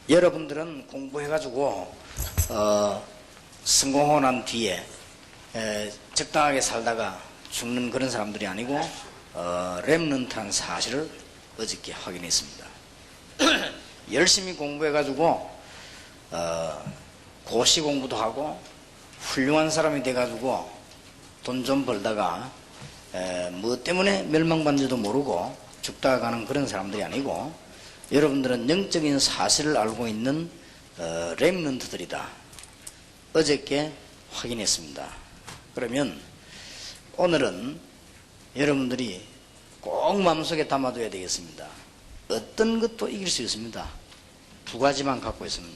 여러분들은 공부해가지고 성공하고 난 뒤에 적당하게 살다가 죽는 그런 사람들이 아니고 렘넌트한 사실을 어저께 확인했습니다. 열심히 공부해가지고 고시 공부도 하고 훌륭한 사람이 돼가지고 돈 좀 벌다가 뭐 때문에 멸망받는지도 모르고 죽다가 가는 그런 사람들이 아니고 여러분들은 영적인 사실을 알고 있는 렘넌트들이다. 어저께 확인했습니다. 그러면 오늘은 여러분들이 꼭 마음속에 담아둬야 되겠습니다. 어떤 것도 이길 수 있습니다. 두 가지만 갖고 있으면.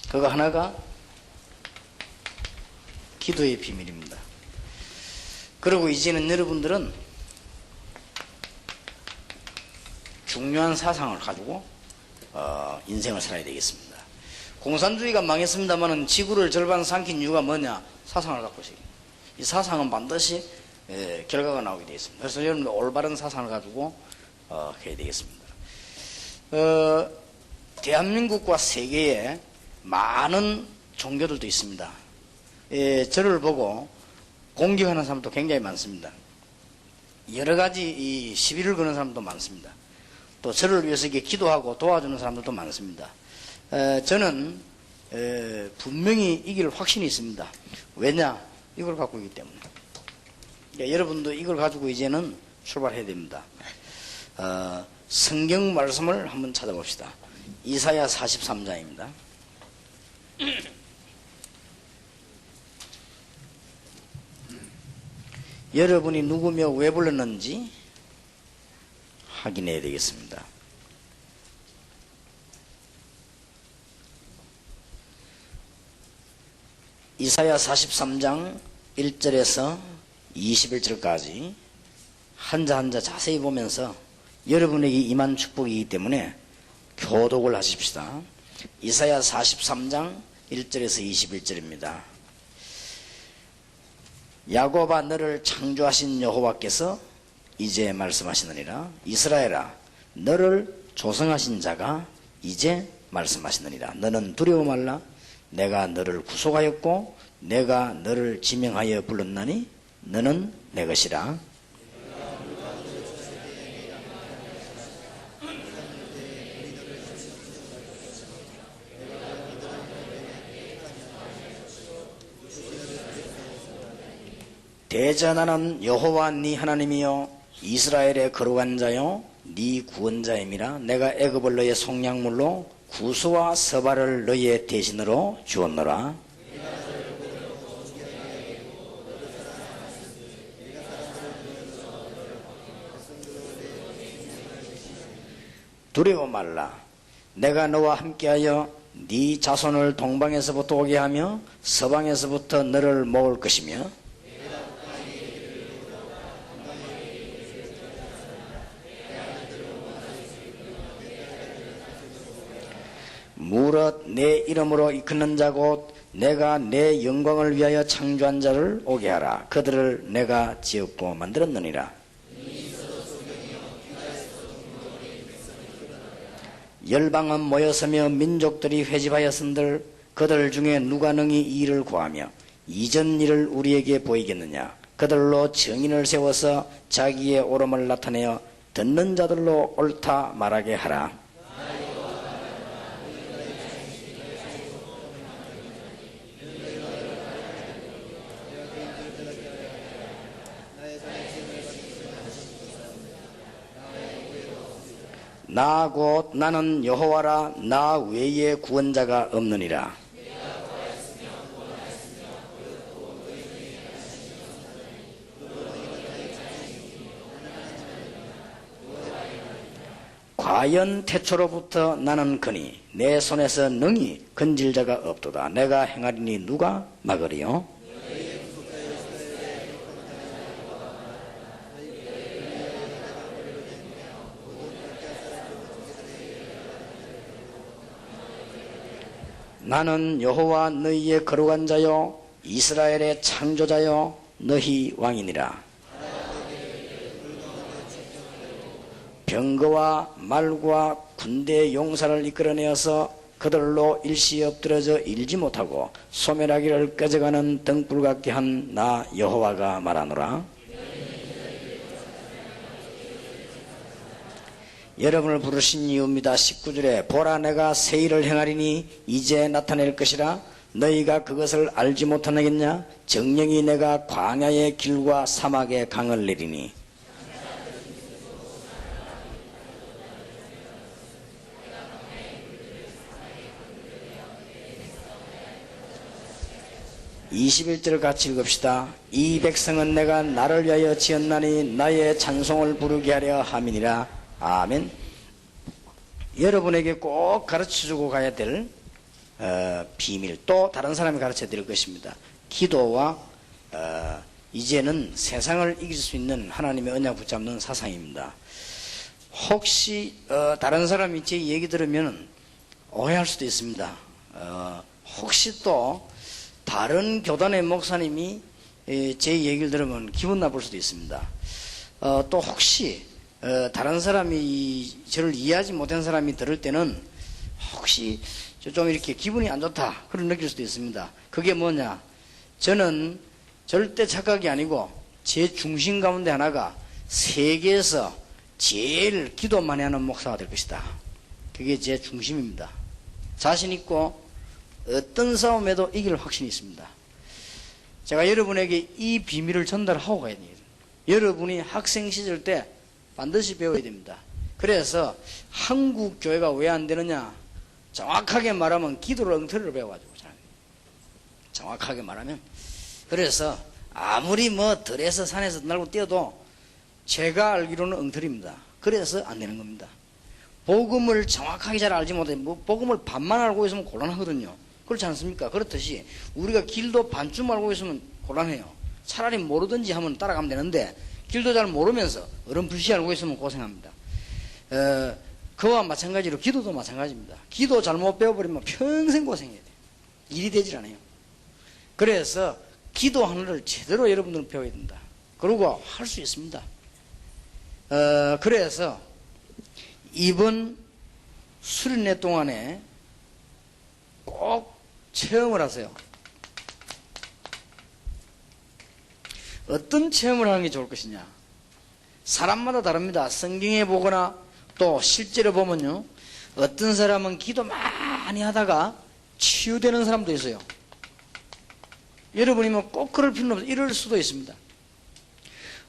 그거 하나가 기도의 비밀입니다. 그리고 이제는 여러분들은 중요한 사상을 가지고 인생을 살아야 되겠습니다. 공산주의가 망했습니다만 지구를 절반 삼킨 이유가 뭐냐? 사상을 갖고 있어요. 이 사상은 반드시 결과가 나오게 되어 있습니다. 그래서 여러분들 올바른 사상을 가지고 해야 되겠습니다. 대한민국과 세계에 많은 종교들도 있습니다. 저를 보고 공격하는 사람도 굉장히 많습니다. 여러 가지 이 시비를 거는 사람도 많습니다. 또 저를 위해서 이렇게 기도하고 도와주는 사람들도 많습니다. 저는 분명히 이길 확신이 있습니다. 왜냐? 이걸 갖고 있기 때문에. 그러니까 여러분도 이걸 가지고 이제는 출발해야 됩니다. 성경 말씀을 한번 찾아봅시다. 이사야 43장입니다. 여러분이 누구며 왜 불렀는지 확인해야 되겠습니다. 이사야 43장 1절에서 21절까지 한자 한자 자세히 보면서 여러분에게 임한 축복이기 때문에 교독을 하십시다. 이사야 43장 1절에서 21절입니다. 야곱아 너를 창조하신 여호와께서 이제 말씀하시느니라. 이스라엘아 너를 조성하신 자가 이제 말씀하시느니라. 너는 두려워 말라. 내가 너를 구속하였고 내가 너를 지명하여 불렀나니 너는 내 것이라. 대전하는 여호와 네 하나님이여 이스라엘의 거룩한 자여 네 구원자임이라. 내가 애굽을 너의 속량물로 구스와 서발을 너의 대신으로 주었노라. 두려워 말라. 내가 너와 함께하여 네 자손을 동방에서부터 오게 하며 서방에서부터 너를 모을 것이며 무릇 내 이름으로 이끄는 자 곧 내가 내 영광을 위하여 창조한 자를 오게 하라. 그들을 내가 지었고 만들었느니라. 열방은 모여서며 민족들이 회집하였은들 그들 중에 누가 능히 이 일을 구하며 이전 일을 우리에게 보이겠느냐. 그들로 정인을 세워서 자기의 옳음을 나타내어 듣는 자들로 옳다 말하게 하라. 나 곧 나는 여호와라. 나 외에 구원자가 없느니라. 과연 태초로부터 나는 거니 내 손에서 능히 건질 자가 없도다. 내가 행하리니 누가 막으리요? 나는 여호와 너희의 거룩한 자요 이스라엘의 창조자요 너희 왕이니라. 병거와 말과 군대 용사를 이끌어내어서 그들로 일시에 엎드러져 일지 못하고 소멸하기를 꺼져가는 등불 같게 한 나 여호와가 말하노라. 여러분을 부르신 이유입니다. 19절에 보라 내가 새 일을 행하리니 이제 나타낼 것이라 너희가 그것을 알지 못하겠냐. 정령이 내가 광야의 길과 사막의 강을 내리니. (21절을) 같이 읽읍시다. 이 백성은 내가 나를 위하여 지었나니 나의 찬송을 부르게 하려 함이니라. 아멘. 여러분에게 꼭 가르쳐주고 가야 될 비밀, 또 다른 사람이 가르쳐 드릴 것입니다. 기도와 이제는 세상을 이길 수 있는 하나님의 언약 붙잡는 사상입니다. 혹시 다른 사람이 제 얘기 들으면 오해할 수도 있습니다. 혹시 또 다른 교단의 목사님이 제 얘기를 들으면 기분 나쁠 수도 있습니다. 또 혹시 다른 사람이 저를 이해하지 못한 사람이 들을 때는 혹시 좀 이렇게 기분이 안 좋다 그런 느낄 수도 있습니다. 그게 뭐냐, 저는 절대 착각이 아니고 제 중심 가운데 하나가 세계에서 제일 기도 많이 하는 목사가 될 것이다. 그게 제 중심입니다. 자신 있고 어떤 싸움에도 이길 확신이 있습니다. 제가 여러분에게 이 비밀을 전달하고 가야 돼요. 여러분이 학생 시절 때 반드시 배워야 됩니다. 그래서 한국 교회가 왜 안 되느냐, 정확하게 말하면 기도를 엉터리로 배워가지고. 정확하게 말하면. 그래서 아무리 뭐 들에서 산에서 날고 뛰어도 제가 알기로는 엉터리입니다. 그래서 안 되는 겁니다. 복음을 정확하게 잘 알지 못해 복음을 반만 알고 있으면 곤란하거든요. 그렇지 않습니까? 그렇듯이 우리가 길도 반쯤 알고 있으면 곤란해요. 차라리 모르든지 하면 따라가면 되는데 길도 잘 모르면서 어렴풋이 알고 있으면 고생합니다. 그와 마찬가지로 기도도 마찬가지입니다. 기도 잘못 배워버리면 평생 고생해야 돼요. 일이 되질 않아요. 그래서 기도 하나를 제대로 여러분들은 배워야 된다. 그리고 할 수 있습니다. 그래서 이번 수련회 동안에 꼭 체험을 하세요. 어떤 체험을 하는 게 좋을 것이냐, 사람마다 다릅니다. 성경에 보거나 또 실제로 보면요, 어떤 사람은 기도 많이 하다가 치유되는 사람도 있어요. 여러분이 뭐 꼭 그럴 필요는 없어요. 이럴 수도 있습니다.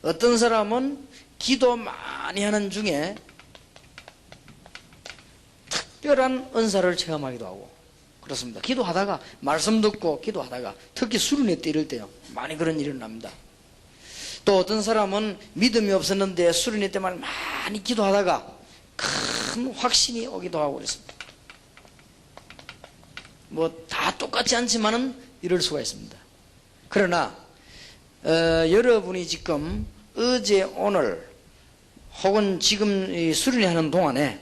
어떤 사람은 기도 많이 하는 중에 특별한 은사를 체험하기도 하고 그렇습니다. 기도하다가 말씀 듣고 기도하다가 특히 수련회 때 이럴 때요, 많이 그런 일이 일어납니다. 또 어떤 사람은 믿음이 없었는데 수련회 때만 많이 기도하다가 큰 확신이 오기도 하고 그랬습니다. 뭐 다 똑같지 않지만은 이럴 수가 있습니다. 그러나 여러분이 지금 어제 오늘 혹은 지금 이 수련회 하는 동안에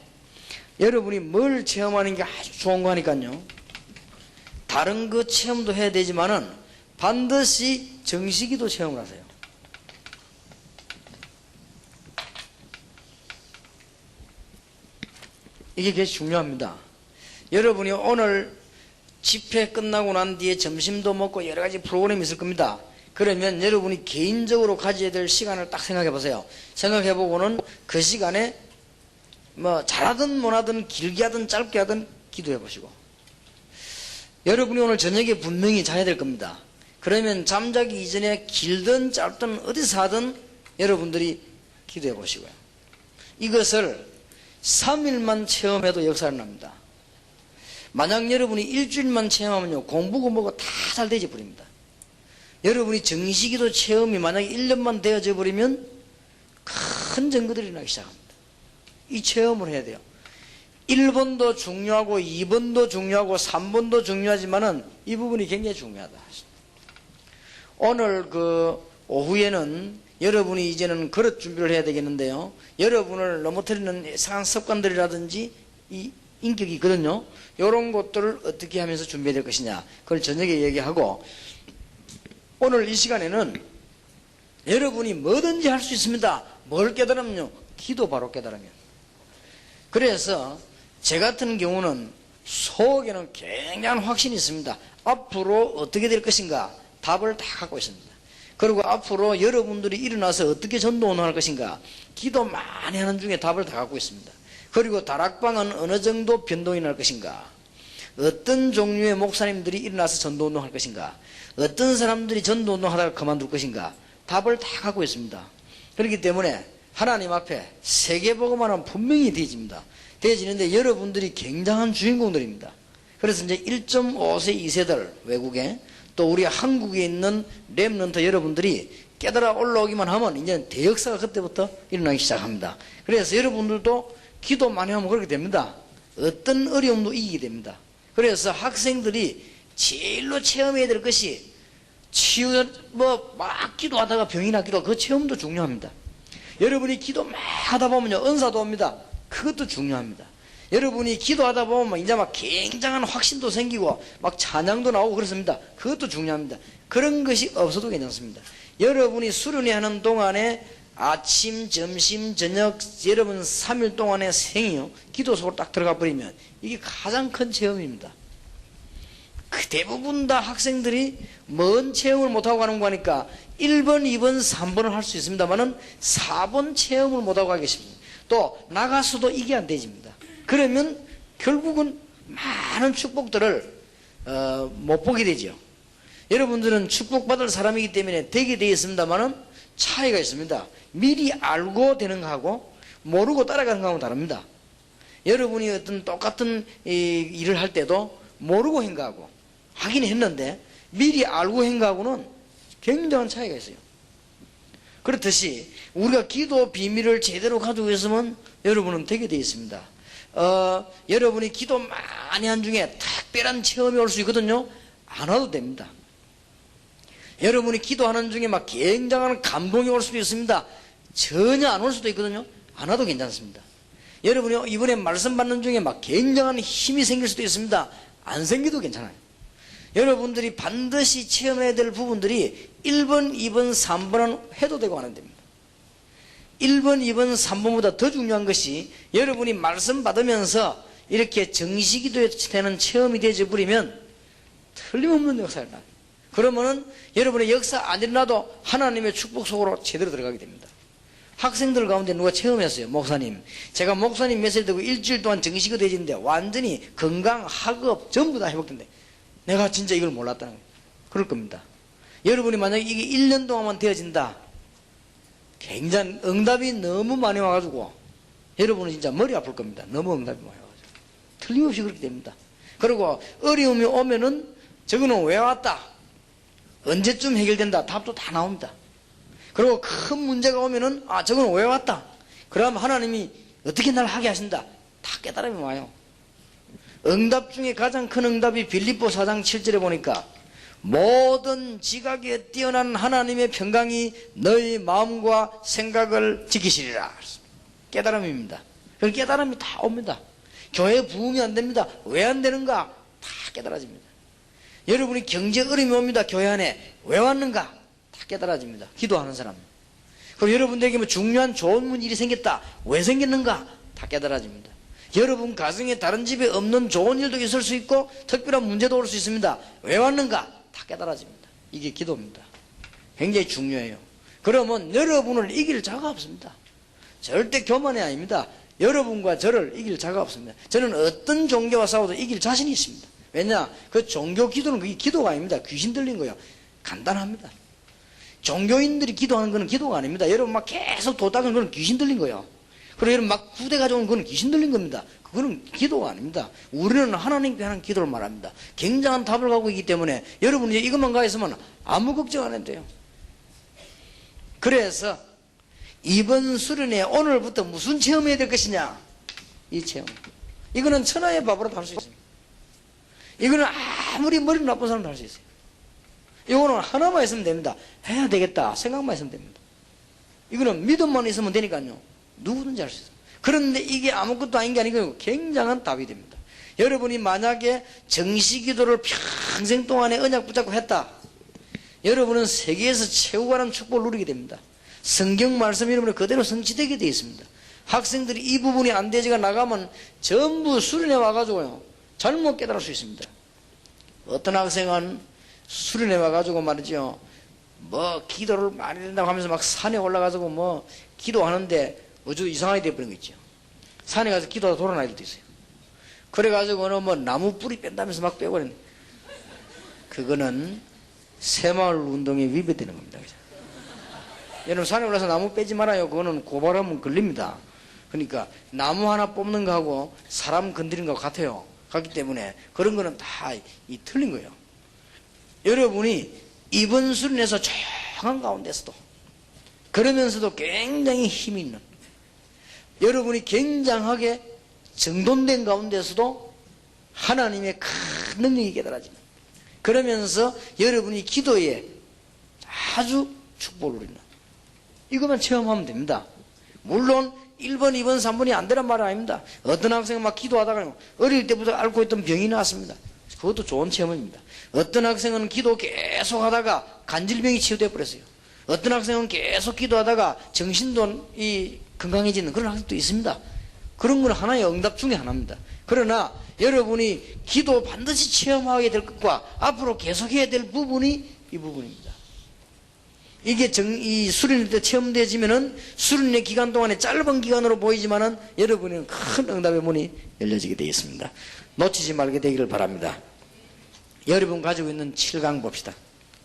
여러분이 뭘 체험하는 게 아주 좋은 거니까요, 다른 그 체험도 해야 되지만은 반드시 정식기도 체험을 하세요. 이게 굉장히 중요합니다. 여러분이 오늘 집회 끝나고 난 뒤에 점심도 먹고 여러 가지 프로그램이 있을 겁니다. 그러면 여러분이 개인적으로 가져야 될 시간을 딱 생각해 보세요. 생각해 보고는 그 시간에 뭐 잘하든 못하든 길게 하든 짧게 하든 기도해 보시고, 여러분이 오늘 저녁에 분명히 자야 될 겁니다. 그러면 잠자기 이전에 길든 짧든 어디서 하든 여러분들이 기도해 보시고요. 이것을 3일만 체험해도 역사를 납니다. 만약 여러분이 일주일만 체험하면요, 공부고 뭐고 다 잘 되져 버립니다. 여러분이 정식기도 체험이 만약에 1년만 되어져 버리면 큰 증거들이 나기 시작합니다. 이 체험을 해야 돼요. 1번도 중요하고 2번도 중요하고 3번도 중요하지만은 이 부분이 굉장히 중요하다. 오늘 그 오후에는 여러분이 이제는 그릇 준비를 해야 되겠는데요, 여러분을 넘어뜨리는 이상한 습관들이라든지 이 인격이 있거든요. 이런 것들을 어떻게 하면서 준비해야 될 것이냐, 그걸 저녁에 얘기하고, 오늘 이 시간에는 여러분이 뭐든지 할 수 있습니다. 뭘 깨달으면요? 기도 바로 깨달으면. 그래서 제 같은 경우는 속에는 굉장한 확신이 있습니다. 앞으로 어떻게 될 것인가 답을 다 갖고 있습니다. 그리고 앞으로 여러분들이 일어나서 어떻게 전도운동할 것인가 기도 많이 하는 중에 답을 다 갖고 있습니다. 그리고 다락방은 어느 정도 변동이 날 것인가, 어떤 종류의 목사님들이 일어나서 전도운동할 것인가, 어떤 사람들이 전도운동하다가 그만둘 것인가 답을 다 갖고 있습니다. 그렇기 때문에 하나님 앞에 세계복음화는 분명히 되어집니다. 되어지는데 여러분들이 굉장한 주인공들입니다. 그래서 이제 1.5세 2세들 외국에, 또 우리 한국에 있는 렘넌트 여러분들이 깨달아 올라오기만 하면 이제 대역사가 그때부터 일어나기 시작합니다. 그래서 여러분들도 기도 많이 하면 그렇게 됩니다. 어떤 어려움도 이기게 됩니다. 그래서 학생들이 제일로 체험해야 될 것이 막 기도하다가 병이 낫기도 하고 그 체험도 중요합니다. 여러분이 기도 막 하다 보면요, 은사도 옵니다. 그것도 중요합니다. 여러분이 기도하다 보면 이제 막 굉장한 확신도 생기고 막 찬양도 나오고 그렇습니다. 그것도 중요합니다. 그런 것이 없어도 괜찮습니다. 여러분이 수련회 하는 동안에 아침, 점심, 저녁, 여러분 3일 동안의 생이요, 기도 속으로 딱 들어가 버리면 이게 가장 큰 체험입니다. 그 대부분 다 학생들이 먼 체험을 못하고 가는 거니까 1번, 2번, 3번을 할 수 있습니다만은 4번 체험을 못하고 가겠습니다. 또 나가서도 이게 안 되집니다. 그러면 결국은 많은 축복들을 못 보게 되죠. 여러분들은 축복받을 사람이기 때문에 되게 되어 있습니다만은 차이가 있습니다. 미리 알고 되는 거하고 모르고 따라가는 거하고 다릅니다. 여러분이 어떤 똑같은 일을 할 때도 모르고 행하고 하긴 했는데 미리 알고 행하고는 굉장한 차이가 있어요. 그렇듯이 우리가 기도 비밀을 제대로 가지고 있으면 여러분은 되게 되어 있습니다. 여러분이 기도 많이 한 중에 특별한 체험이 올 수 있거든요. 안 와도 됩니다. 여러분이 기도하는 중에 막 굉장한 감동이 올 수도 있습니다. 전혀 안 올 수도 있거든요. 안 와도 괜찮습니다. 여러분이 이번에 말씀 받는 중에 막 굉장한 힘이 생길 수도 있습니다. 안 생겨도 괜찮아요. 여러분들이 반드시 체험해야 될 부분들이 1번, 2번, 3번은 해도 되고 안 해도 됩니다. 1번, 2번, 3번보다 더 중요한 것이 여러분이 말씀 받으면서 이렇게 정식이 되는 체험이 되어져 버리면 틀림없는 역사를 나요. 그러면은 여러분의 역사 안 일어나도 하나님의 축복 속으로 제대로 들어가게 됩니다. 학생들 가운데 누가 체험했어요. 목사님, 제가 목사님 메시지 듣고 일주일 동안 정식이 되어지는데 완전히 건강, 학업 전부 다 회복된대. 내가 진짜 이걸 몰랐다는 거예요. 그럴 겁니다. 여러분이 만약에 이게 1년 동안만 되어진다, 굉장히 응답이 너무 많이 와가지고 여러분은 진짜 머리 아플 겁니다. 너무 응답이 많이 와가지고 틀림없이 그렇게 됩니다. 그리고 어려움이 오면은 저거는 왜 왔다, 언제쯤 해결된다, 답도 다 나옵니다. 그리고 큰 문제가 오면은 저거는 왜 왔다, 그럼 하나님이 어떻게 날 하게 하신다, 다 깨달음이 와요. 응답 중에 가장 큰 응답이 빌립보 4장 7절에 보니까 모든 지각에 뛰어난 하나님의 평강이 너희 마음과 생각을 지키시리라. 깨달음입니다. 그 깨달음이 다 옵니다. 교회 부흥이 안 됩니다. 왜 안 되는가? 다 깨달아집니다. 여러분이 경제 어려움이 옵니다. 교회 안에 왜 왔는가? 다 깨달아집니다. 기도하는 사람. 그리고 여러분들에게 뭐 중요한 좋은 일이 생겼다. 왜 생겼는가? 다 깨달아집니다. 여러분 가정에 다른 집에 없는 좋은 일도 있을 수 있고 특별한 문제도 올 수 있습니다. 왜 왔는가? 다 깨달아집니다. 이게 기도입니다. 굉장히 중요해요. 그러면 여러분을 이길 자가 없습니다. 절대 교만이 아닙니다. 여러분과 저를 이길 자가 없습니다. 저는 어떤 종교와 싸워도 이길 자신이 있습니다. 왜냐? 그 종교 기도는 그게 기도가 아닙니다. 귀신 들린 거예요. 간단합니다. 종교인들이 기도하는 거는 기도가 아닙니다. 여러분 막 계속 도닦은 거는 귀신 들린 거예요. 그리고 여러분 막 구대 가져오는 거는 귀신 들린 겁니다. 그거는 기도가 아닙니다. 우리는 하나님께 하는 기도를 말합니다. 굉장한 답을 갖고 있기 때문에 여러분이 이것만 가 있으면 아무 걱정 안 해도 돼요. 그래서 이번 수련회 오늘부터 무슨 체험해야 될 것이냐? 이 체험. 이거는 천하의 밥으로도 할 수 있습니다. 이거는 아무리 머리 나쁜 사람도 할 수 있어요. 이거는 하나만 있으면 됩니다. 해야 되겠다 생각만 있으면 됩니다. 이거는 믿음만 있으면 되니까요. 누구든지 할 수 있어요. 그런데 이게 아무것도 아닌 게 아니고 굉장한 답이 됩니다. 여러분이 만약에 정시기도를 평생 동안에 언약 붙잡고 했다, 여러분은 세계에서 최고 가는 축복을 누리게 됩니다. 성경 말씀이 여러분은 그대로 성취되게 되어 있습니다. 학생들이 이 부분이 안 되지가 나가면 전부 수련회 와가지고요 잘못 깨달을 수 있습니다. 어떤 학생은 수련회 와가지고 말이죠, 뭐 기도를 많이 된다고 하면서 막 산에 올라가지고 뭐 기도하는데 아주 이상하게 돼버린 거 있죠. 산에 가서 기도하다 돌아날 때도 있어요. 그래가지고는 뭐 나무 뿌리 뺀다면서 막 빼버렸네. 그거는 새마을 운동에 위배되는 겁니다. 그죠? 여러분 산에 올라서 나무 빼지 말아요. 그거는 고발하면 걸립니다. 그러니까 나무 하나 뽑는 거하고 사람 건드리는 거하고 같아요. 같기 때문에 그런 거는 다 틀린 거예요. 여러분이 이번 수련에서 조용한 가운데서도, 그러면서도 굉장히 힘이 있는, 여러분이 굉장하게 정돈된 가운데서도 하나님의 큰 능력이 깨달아집니다. 그러면서 여러분이 기도에 아주 축복을 누리는, 이것만 체험하면 됩니다. 물론 1번, 2번, 3번이 안 되란 말은 아닙니다. 어떤 학생은 막 기도하다가 어릴 때부터 앓고 있던 병이 나왔습니다. 그것도 좋은 체험입니다. 어떤 학생은 기도 계속 하다가 간질병이 치유되어 버렸어요. 어떤 학생은 계속 기도하다가 정신도 건강해지는 그런 학생도 있습니다. 그런 건 하나의 응답 중에 하나입니다. 그러나 여러분이 기도 반드시 체험하게 될 것과 앞으로 계속해야 될 부분이 이 부분입니다. 이게 이 수련회 때 체험되어지면은 수련회 기간 동안에 짧은 기간으로 보이지만은 여러분은 큰 응답의 문이 열려지게 되어 있습니다. 놓치지 말게 되기를 바랍니다. 여러분 가지고 있는 7강 봅시다.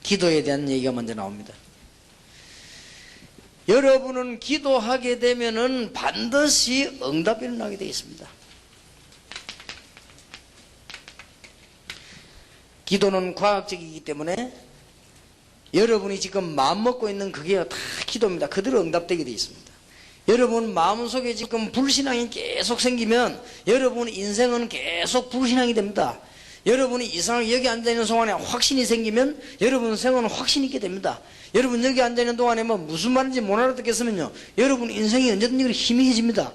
기도에 대한 얘기가 먼저 나옵니다. 여러분은 기도하게 되면은 반드시 응답이 일어나게 되어 있습니다. 기도는 과학적이기 때문에 여러분이 지금 마음 먹고 있는 그게 다 기도입니다. 그대로 응답되게 되어 있습니다. 여러분 마음속에 지금 불신앙이 계속 생기면 여러분 인생은 계속 불신앙이 됩니다. 여러분이 이상하게 여기 앉아있는 동안에 확신이 생기면 여러분 생활은 확신이 있게 됩니다. 여러분 여기 앉아있는 동안에 뭐 무슨 말인지 못 알아듣겠으면요 여러분 인생이 언제든지 희미해집니다.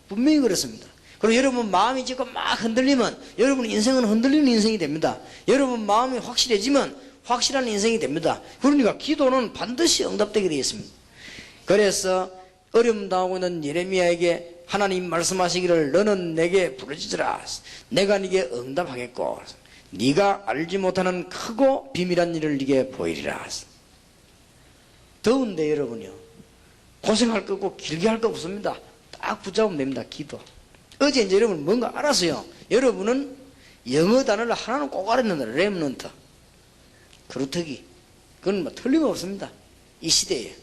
분명히 그렇습니다. 그리고 여러분 마음이 지금 막 흔들리면 여러분 인생은 흔들리는 인생이 됩니다. 여러분 마음이 확실해지면 확실한 인생이 됩니다. 그러니까 기도는 반드시 응답되게 되어 있습니다. 그래서 어려움 당하고 있는 예레미야에게 하나님 말씀하시기를 너는 내게 부르짖으라. 내가 네게 응답하겠고 네가 알지 못하는 크고 비밀한 일을 네게 보이리라. 더운데 여러분요 고생할 거 없고 길게 할 거 없습니다. 딱 붙잡으면 됩니다. 기도. 어제 이제 여러분 뭔가 알았어요. 여러분은 영어 단어를 하나는 꼭 알았는데 렘넌트 그루터기 그건 뭐 틀림없습니다. 이 시대에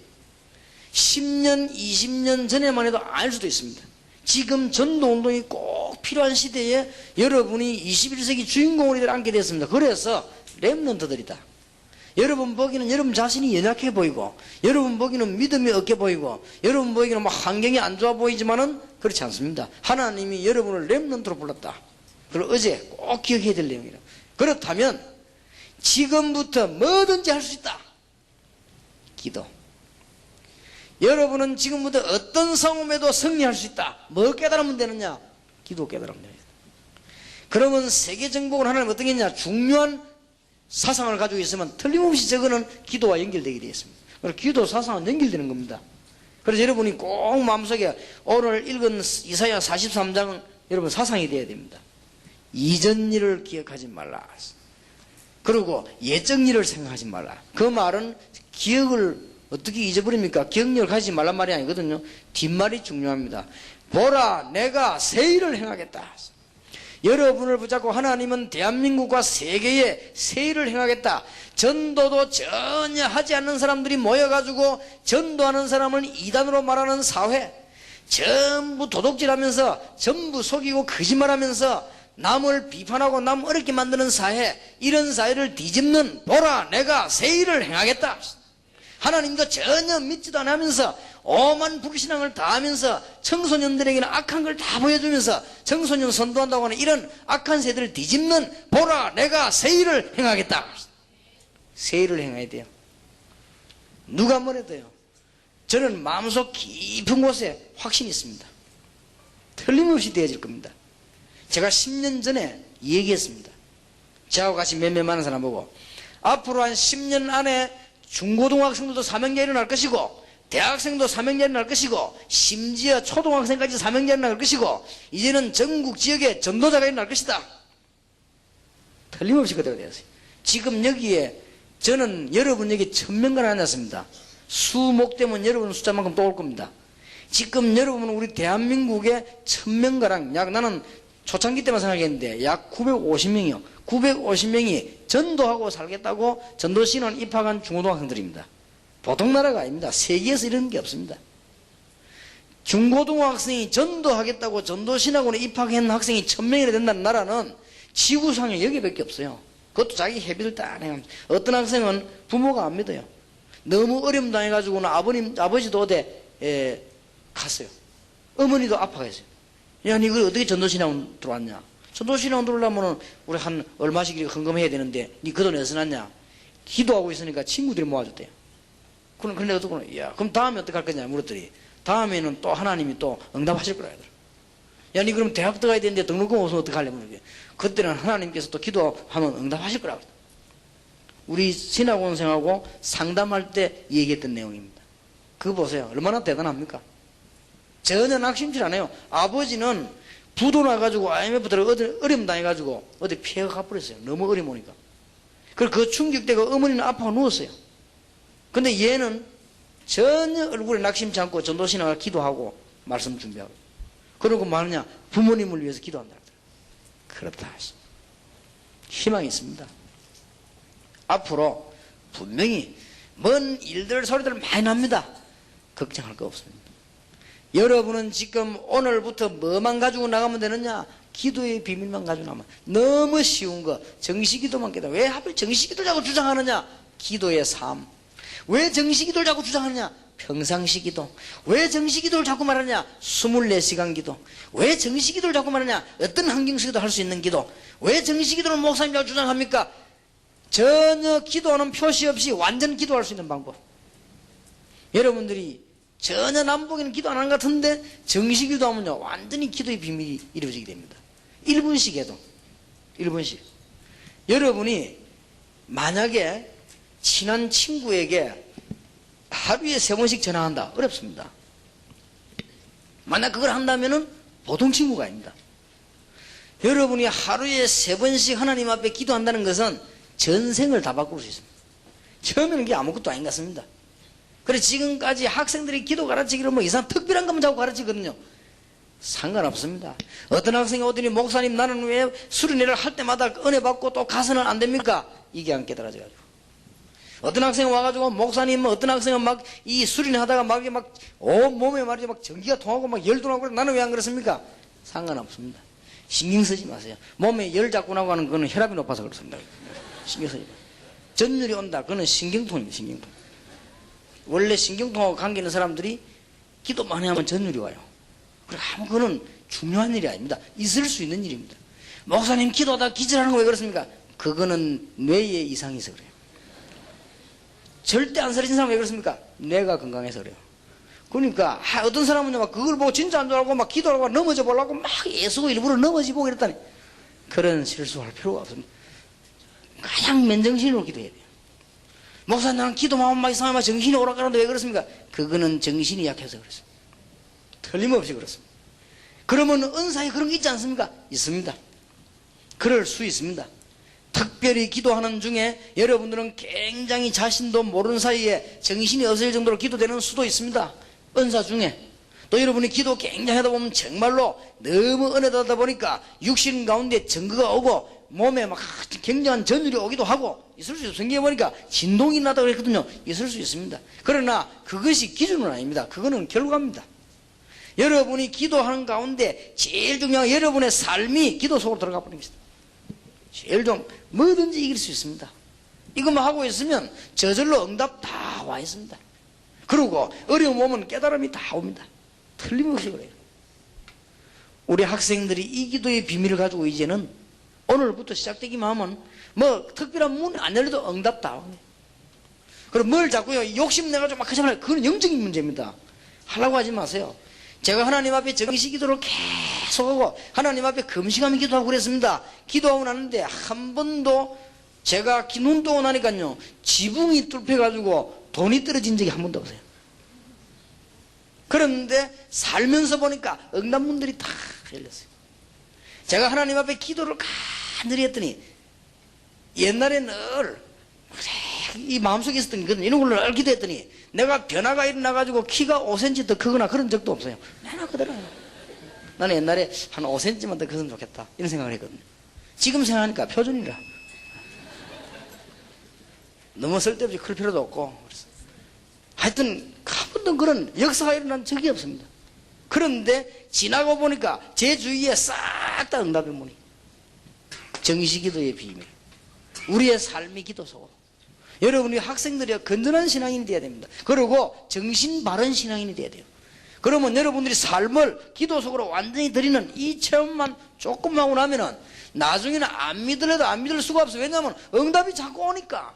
10년 20년 전에만 해도 알 수도 있습니다. 지금 전도운동이 꼭 필요한 시대에 여러분이 21세기 주인공을 안게 됐습니다. 그래서 렘넌트들이다. 여러분 보기는 여러분 자신이 연약해 보이고 여러분 보기는 믿음이 없게 보이고 여러분 보기는 뭐 환경이 안 좋아 보이지만은 그렇지 않습니다. 하나님이 여러분을 렘넌트로 불렀다. 그리고 어제 꼭 기억해야 될 내용이라. 그렇다면 지금부터 뭐든지 할 수 있다. 기도. 여러분은 지금부터 어떤 싸움에도 승리할 수 있다. 뭐 깨달으면 되느냐? 기도 깨달으면 됩니다. 그러면 세계 정복은 하나님 어떤 게 있냐? 중요한 사상을 가지고 있으면 틀림없이 저거는 기도와 연결되게 되어 있습니다. 그래서 기도 사상은 연결되는 겁니다. 그래서 여러분이 꼭 마음속에 오늘 읽은 이사야 43장 여러분 사상이 되어야 됩니다. 이전 일을 기억하지 말라. 그리고 예적 일을 생각하지 말라. 그 말은 기억을 어떻게 잊어버립니까? 기억력을 가지지 말란 말이 아니거든요. 뒷말이 중요합니다. 보라 내가 새 일을 행하겠다. 여러분을 붙잡고 하나님은 대한민국과 세계에 새 일을 행하겠다. 전도도 전혀 하지 않는 사람들이 모여가지고 전도하는 사람은 이단으로 말하는 사회, 전부 도둑질하면서 전부 속이고 거짓말하면서 남을 비판하고 남 어렵게 만드는 사회, 이런 사회를 뒤집는 보라 내가 새 일을 행하겠다. 하나님도 전혀 믿지도 않으면서 오만 불신앙을 다 하면서 청소년들에게는 악한 걸 다 보여주면서 청소년 선도한다고 하는 이런 악한 세대를 뒤집는 보라 내가 새 일을 행하겠다. 새 일을 행해야 돼요. 누가 뭐래도요. 저는 마음속 깊은 곳에 확신이 있습니다. 틀림없이 되어질 겁니다. 제가 10년 전에 얘기했습니다. 저하고 같이 몇몇 많은 사람 보고 앞으로 한 10년 안에 중고등학생들도 사명자 일어날 것이고 대학생도 사명자 일어날 것이고 심지어 초등학생까지 사명자 일어날 것이고 이제는 전국 지역에 전도자가 일어날 것이다. 틀림없이 그대로 되었어요. 지금 여기에 저는 여러분 여기 1000명간 앉았습니다. 수목 되면 여러분 숫자만큼 또 올 겁니다. 지금 여러분은 우리 대한민국의 1000명가량 약 나는 초창기 때만 생각했는데 약 950명이요. 950명이 전도하고 살겠다고 전도신원 입학한 중고등학생들입니다. 보통 나라가 아닙니다. 세계에서 이런 게 없습니다. 중고등학생이 전도하겠다고 전도신학원에 입학한 학생이 1000명이나 된다는 나라는 지구상에 여기밖에 없어요. 그것도 자기 회비를 다 내가. 어떤 학생은 부모가 안 믿어요. 너무 어려움 당해가지고는 아버지도 어디 갔어요. 어머니도 아파했어요. 야, 니 그걸 어떻게 전도신학원 들어왔냐? 전도신학원 들어오려면 우리 한 얼마씩 이렇게 헌금해야 되는데 니 그 돈 어디서 났냐? 기도하고 있으니까 친구들이 모아줬대요. 그런데 어떡하나? 야, 그럼 다음에 어떻게 할 거냐? 물었더니 다음에는 또 하나님이 또 응답하실 거라 하더라. 야, 니 그럼 대학 들어가야 되는데 등록금 없으면 어떻게 하려면 그때는 하나님께서 또 기도하면 응답하실 거라. 우리 신학원생하고 상담할 때 얘기했던 내용입니다. 그거 보세요. 얼마나 대단합니까? 전혀 낙심질 안 해요. 아버지는 부도 나가지고 IMF 들어 어려움 당해가지고 어디 피해가 가버렸어요. 너무 어려움 오니까. 그리고 그 충격되고 어머니는 아파가 누웠어요. 근데 얘는 전혀 얼굴에 낙심치 않고 전도신학을 기도하고 말씀 준비하고. 그러고 뭐 하느냐? 부모님을 위해서 기도한다. 그렇다. 희망이 있습니다. 앞으로 분명히 먼 일들 소리들 많이 납니다. 걱정할 거 없습니다. 여러분은 지금 오늘부터 뭐만 가지고 나가면 되느냐? 기도의 비밀만 가지고 나가면 너무 쉬운 거 정시기도만 깨달아. 왜 하필 정시기도를 자꾸 주장하느냐? 기도의 삶. 왜 정시기도를 자꾸 주장하느냐? 평상시 기도. 왜 정시기도를 자꾸 말하느냐? 24시간 기도. 왜 정시기도를 자꾸 말하느냐? 어떤 환경에서도 할 수 있는 기도. 왜 정시기도를 목사님이 주장합니까? 전혀 기도하는 표시 없이 완전 기도할 수 있는 방법. 여러분들이 전혀 남북에는 기도 안 하는 것 같은데 정시기도 하면요 완전히 기도의 비밀이 이루어지게 됩니다. 1분씩 해도 1분씩. 여러분이 만약에 친한 친구에게 하루에 3번씩 전화한다. 어렵습니다. 만약 그걸 한다면은 보통 친구가 아닙니다. 여러분이 하루에 3번씩 하나님 앞에 기도한다는 것은 전생을 다 바꿀 수 있습니다. 처음에는 그게 아무것도 아닌 것 같습니다. 그래서 지금까지 학생들이 기도 가르치기를 뭐 이상 특별한 것만 자꾸 가르치거든요. 상관없습니다. 어떤 학생이 오더니 목사님 나는 왜 수련회를 할 때마다 은혜 받고 또 가서는 안 됩니까? 이게 안 깨달아져가지고. 어떤 학생이 와가지고 목사님 어떤 학생은 막 이 수련회 하다가 막 온몸에 말이죠 막 전기가 통하고 막 열도 나고 나는 왜 안 그렇습니까? 상관없습니다. 신경 쓰지 마세요. 몸에 열 잡고 나고 하는 거는 혈압이 높아서 그렇습니다. 신경 쓰지 마세요. 전율이 온다. 그거는 신경통입니다. 신경통. 원래 신경통하고 관계 있는 사람들이 기도 많이 하면 전율이 와요. 그러니까 그거는 중요한 일이 아닙니다. 있을 수 있는 일입니다. 목사님 기도하다 기절하는 거 왜 그렇습니까? 그거는 뇌에 이상이 있어 그래요. 절대 안 쓰러진 사람 왜 그렇습니까? 뇌가 건강해서 그래요. 그러니까 어떤 사람은 막 그걸 보고 진짜 안 좋아하고 막 기도하고 넘어져 보려고 막 애쓰고 일부러 넘어지고 이랬다니 그런 실수할 필요가 없습니다. 가장 맨정신으로 기도해야 돼요. 목사님 나는 기도만 막 이상하면 정신이 오락가는데 왜 그렇습니까? 그거는 정신이 약해서 그렇습니다. 틀림없이 그렇습니다. 그러면 은사에 그런 게 있지 않습니까? 있습니다. 그럴 수 있습니다. 특별히 기도하는 중에 여러분들은 굉장히 자신도 모르는 사이에 정신이 없을 정도로 기도되는 수도 있습니다. 은사 중에. 또 여러분이 기도 굉장히 하다 보면 정말로 너무 은혜다 보니까 육신 가운데 증거가 오고 몸에 막 굉장한 전율이 오기도 하고 있을 수 있어요. 성경에 보니까 진동이 나다고 했거든요. 있을 수 있습니다. 그러나 그것이 기준은 아닙니다. 그거는 결과입니다. 여러분이 기도하는 가운데 제일 중요한 여러분의 삶이 기도 속으로 들어가 버립니다. 제일 좀 뭐든지 이길 수 있습니다. 이것만 하고 있으면 저절로 응답 다 와 있습니다. 그리고 어려움 오면 깨달음이 다 옵니다. 틀림없이 그래요. 우리 학생들이 이 기도의 비밀을 가지고 이제는 오늘부터 시작되기만 하면 뭐 특별한 문 안 열려도 응답 다 옵니다. 그럼 뭘 자꾸요 욕심내가지고 막 하지 말아요. 그건 영적인 문제입니다. 하려고 하지 마세요. 제가 하나님 앞에 정식 기도를 계속하고 하나님 앞에 금식하며 기도하고 그랬습니다. 기도하고 나는데 한 번도 제가 눈 뜨고 나니까요 지붕이 뚫혀가지고 돈이 떨어진 적이 한 번도 없어요. 그런데 살면서 보니까 응답문들이 다 열렸어요. 제가 하나님 앞에 기도를 간절히 했더니 옛날에 늘 이 마음속에 있었던 건 이런 걸로 늘 기도했더니 내가 변화가 일어나가지고 키가 5cm 더 크거나 그런 적도 없어요. 맨날 그대로. 나는 옛날에 한 5cm만 더 컸으면 좋겠다 이런 생각을 했거든요. 지금 생각하니까 표준이라. 너무 쓸데없이 클 필요도 없고. 하여튼 한 번도 그런 역사가 일어난 적이 없습니다. 그런데 지나고 보니까 제 주위에 싹 다 응답의 문이. 정식기도의 비밀. 우리의 삶이 기도 속으로. 여러분이 학생들이 건전한 신앙인이 되어야 됩니다. 그리고 정신 바른 신앙인이 되어야 돼요. 그러면 여러분들이 삶을 기도 속으로 완전히 드리는 이 체험만 조금 하고 나면은 나중에는 안 믿으려도 안 믿을 수가 없어요. 왜냐하면 응답이 자꾸 오니까.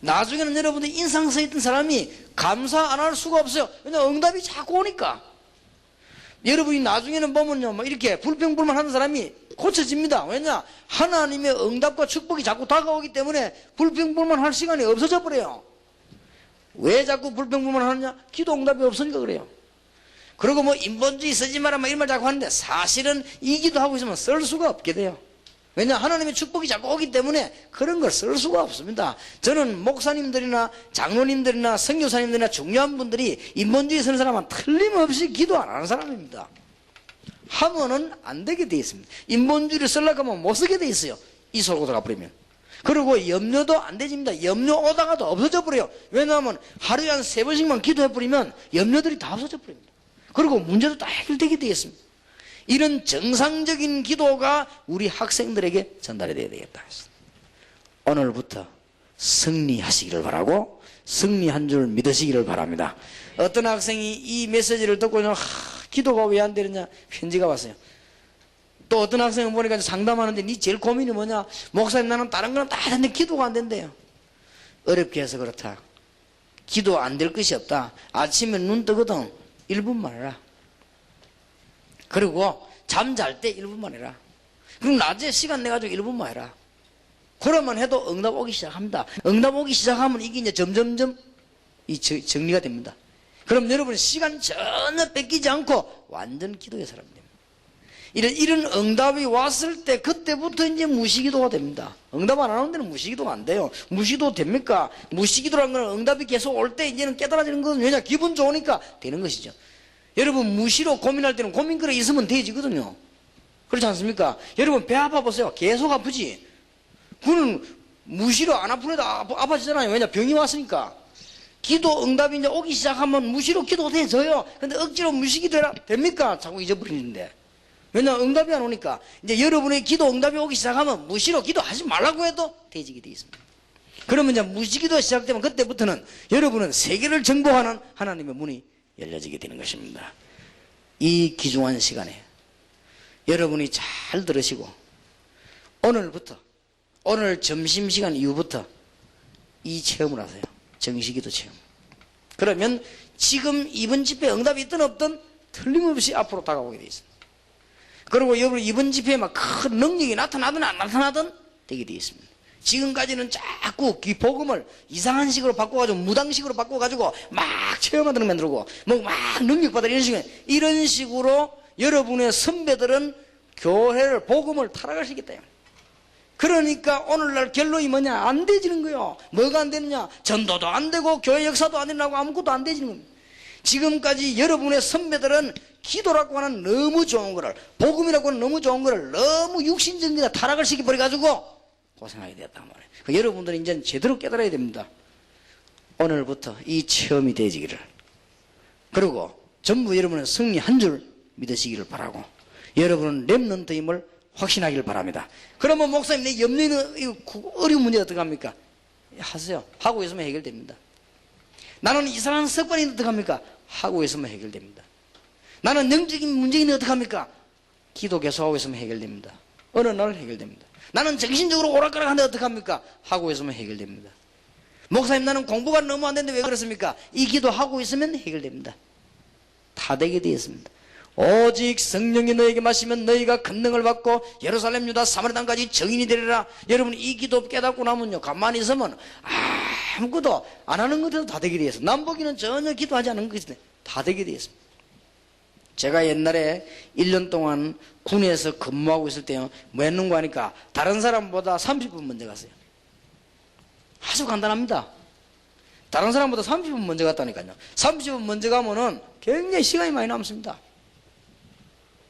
나중에는 여러분들이 인상 쓰였던 사람이 감사 안 할 수가 없어요. 왜냐하면 응답이 자꾸 오니까. 여러분이 나중에는 보면요, 막 이렇게 불평불만 하는 사람이 고쳐집니다. 왜냐? 하나님의 응답과 축복이 자꾸 다가오기 때문에 불평불만 할 시간이 없어져 버려요. 왜 자꾸 불평불만 하느냐? 기도 응답이 없으니까 그래요. 그리고 뭐 인본주의 쓰지 마라 막 이런 말 자꾸 하는데 사실은 이 기도하고 있으면 쓸 수가 없게 돼요. 왜냐? 하나님의 축복이 자꾸 오기 때문에 그런 걸 쓸 수가 없습니다. 저는 목사님들이나 장로님들이나 선교사님들이나 중요한 분들이 인본주의 쓰는 사람은 틀림없이 기도 안 하는 사람입니다. 하면은 안 되게 돼 있습니다. 인본주의를 쓰려고 하면 못 쓰게 돼 있어요. 이 속으로 들어가 버리면. 그리고 염려도 안 되집니다. 염려 오다가도 없어져 버려요. 왜냐하면 하루에 한 3번씩만 기도해 버리면 염려들이 다 없어져 버립니다. 그리고 문제도 다 해결되게 돼 있습니다. 이런 정상적인 기도가 우리 학생들에게 전달이 되어야 되겠다. 오늘부터 승리하시기를 바라고 승리한 줄 믿으시기를 바랍니다. 어떤 학생이 이 메시지를 듣고 기도가 왜 안 되느냐 편지가 왔어요. 또 어떤 학생은 보니까 상담하는데 네 제일 고민이 뭐냐? 목사님 나는 다른 거는 다 했는데 기도가 안 된대요. 어렵게 해서 그렇다. 기도 안 될 것이 없다. 아침에 눈 뜨거든 1분만 해라. 그리고 잠잘 때 1분만 해라. 그리고 낮에 시간 내가지고 1분만 해라. 그러면 해도 응답 오기 시작합니다. 응답 오기 시작하면 이게 이제 점점점 정리가 됩니다. 그럼 여러분 시간 전혀 뺏기지 않고 완전 기도의 사람이 됩니다. 이런 응답이 왔을 때 그때부터 이제 무시기도가 됩니다. 응답 안 하는 데는 무시기도가 안 돼요. 무시기도 됩니까? 무시기도라는 건 응답이 계속 올 때 이제는 깨달아지는 거거든요. 왜냐? 기분 좋으니까 되는 것이죠. 여러분 무시로 고민할 때는 고민거리 있으면 되지거든요. 그렇지 않습니까? 여러분 배 아파 보세요. 계속 아프지. 그는 무시로 안 아프려도 아파지잖아요. 왜냐? 병이 왔으니까. 기도 응답이 이제 오기 시작하면 무시로 기도가 돼져요. 근데 억지로 무시기도 해라 됩니까? 자꾸 잊어버리는데. 왜냐? 응답이 안 오니까. 이제 여러분의 기도 응답이 오기 시작하면 무시로 기도하지 말라고 해도 되지게 돼 있습니다. 그러면 이제 무시기도가 시작되면 그때부터는 여러분은 세계를 정복하는 하나님의 문이 열려지게 되는 것입니다. 이 귀중한 시간에 여러분이 잘 들으시고 오늘부터 오늘 점심시간 이후부터 이 체험을 하세요. 정식기도 체험. 그러면 지금 이번 집회 응답이 있든 없든 틀림없이 앞으로 다가오게 되어 있습니다. 그리고 여러분 이번 집회에 막 큰 능력이 나타나든 안 나타나든 되게 되어 있습니다. 지금까지는 자꾸 복음을 이상한 식으로 바꿔가지고 무당식으로 바꿔가지고 막 체험하도록 만들고 뭐 막 능력받아 이런 식으로 여러분의 선배들은 교회를 복음을 타락하시겠다. 그러니까 오늘날 결론이 뭐냐? 안 되지는 거예요. 뭐가 안 되느냐? 전도도 안 되고 교회 역사도 안 되고 아무것도 안 되지는 겁니다. 지금까지 여러분의 선배들은 기도라고 하는 너무 좋은 거를 복음이라고 하는 너무 좋은 거를 너무 육신적인 타락을 시켜버려가지고 고생하게 되었단 말이에요. 그러니까 여러분들은 이제 제대로 깨달아야 됩니다. 오늘부터 이 체험이 되어지기를. 그리고 전부 여러분은 승리한 줄 믿으시기를 바라고 여러분은 렘넌트임을 확신하기를 바랍니다. 그러면 목사님 내 염려 있는 어려운 문제 어떻게 합니까? 하세요. 하고 있으면 해결됩니다. 나는 이상한 습관이 어떻게 합니까? 하고 있으면 해결됩니다. 나는 영적인 문제는 어떻게 합니까? 기도 계속하고 있으면 해결됩니다. 어느 날 해결됩니다. 나는 정신적으로 오락가락 하는데 어떡합니까? 하고 있으면 해결됩니다. 목사님 나는 공부가 너무 안 되는데 왜 그렇습니까? 이 기도 하고 있으면 해결됩니다. 다 되게 되어 있습니다. 오직 성령이 너에게 마시면 너희가 권능을 받고 예루살렘 유다 사마리아 땅까지 증인이 되리라. 여러분 이 기도 깨닫고 나면요 가만히 있으면 아무것도 안 하는 것도 다 되게 되어 있어요. 남보기는 전혀 기도하지 않은 것인데 다 되게 되어 있습니다. 제가 옛날에 1년 동안 군에서 근무하고 있을 때요 뭐 했는가 하니까 다른 사람보다 30분 먼저 갔어요. 아주 간단합니다. 다른 사람보다 30분 먼저 갔다니까요. 30분 먼저 가면은 굉장히 시간이 많이 남습니다.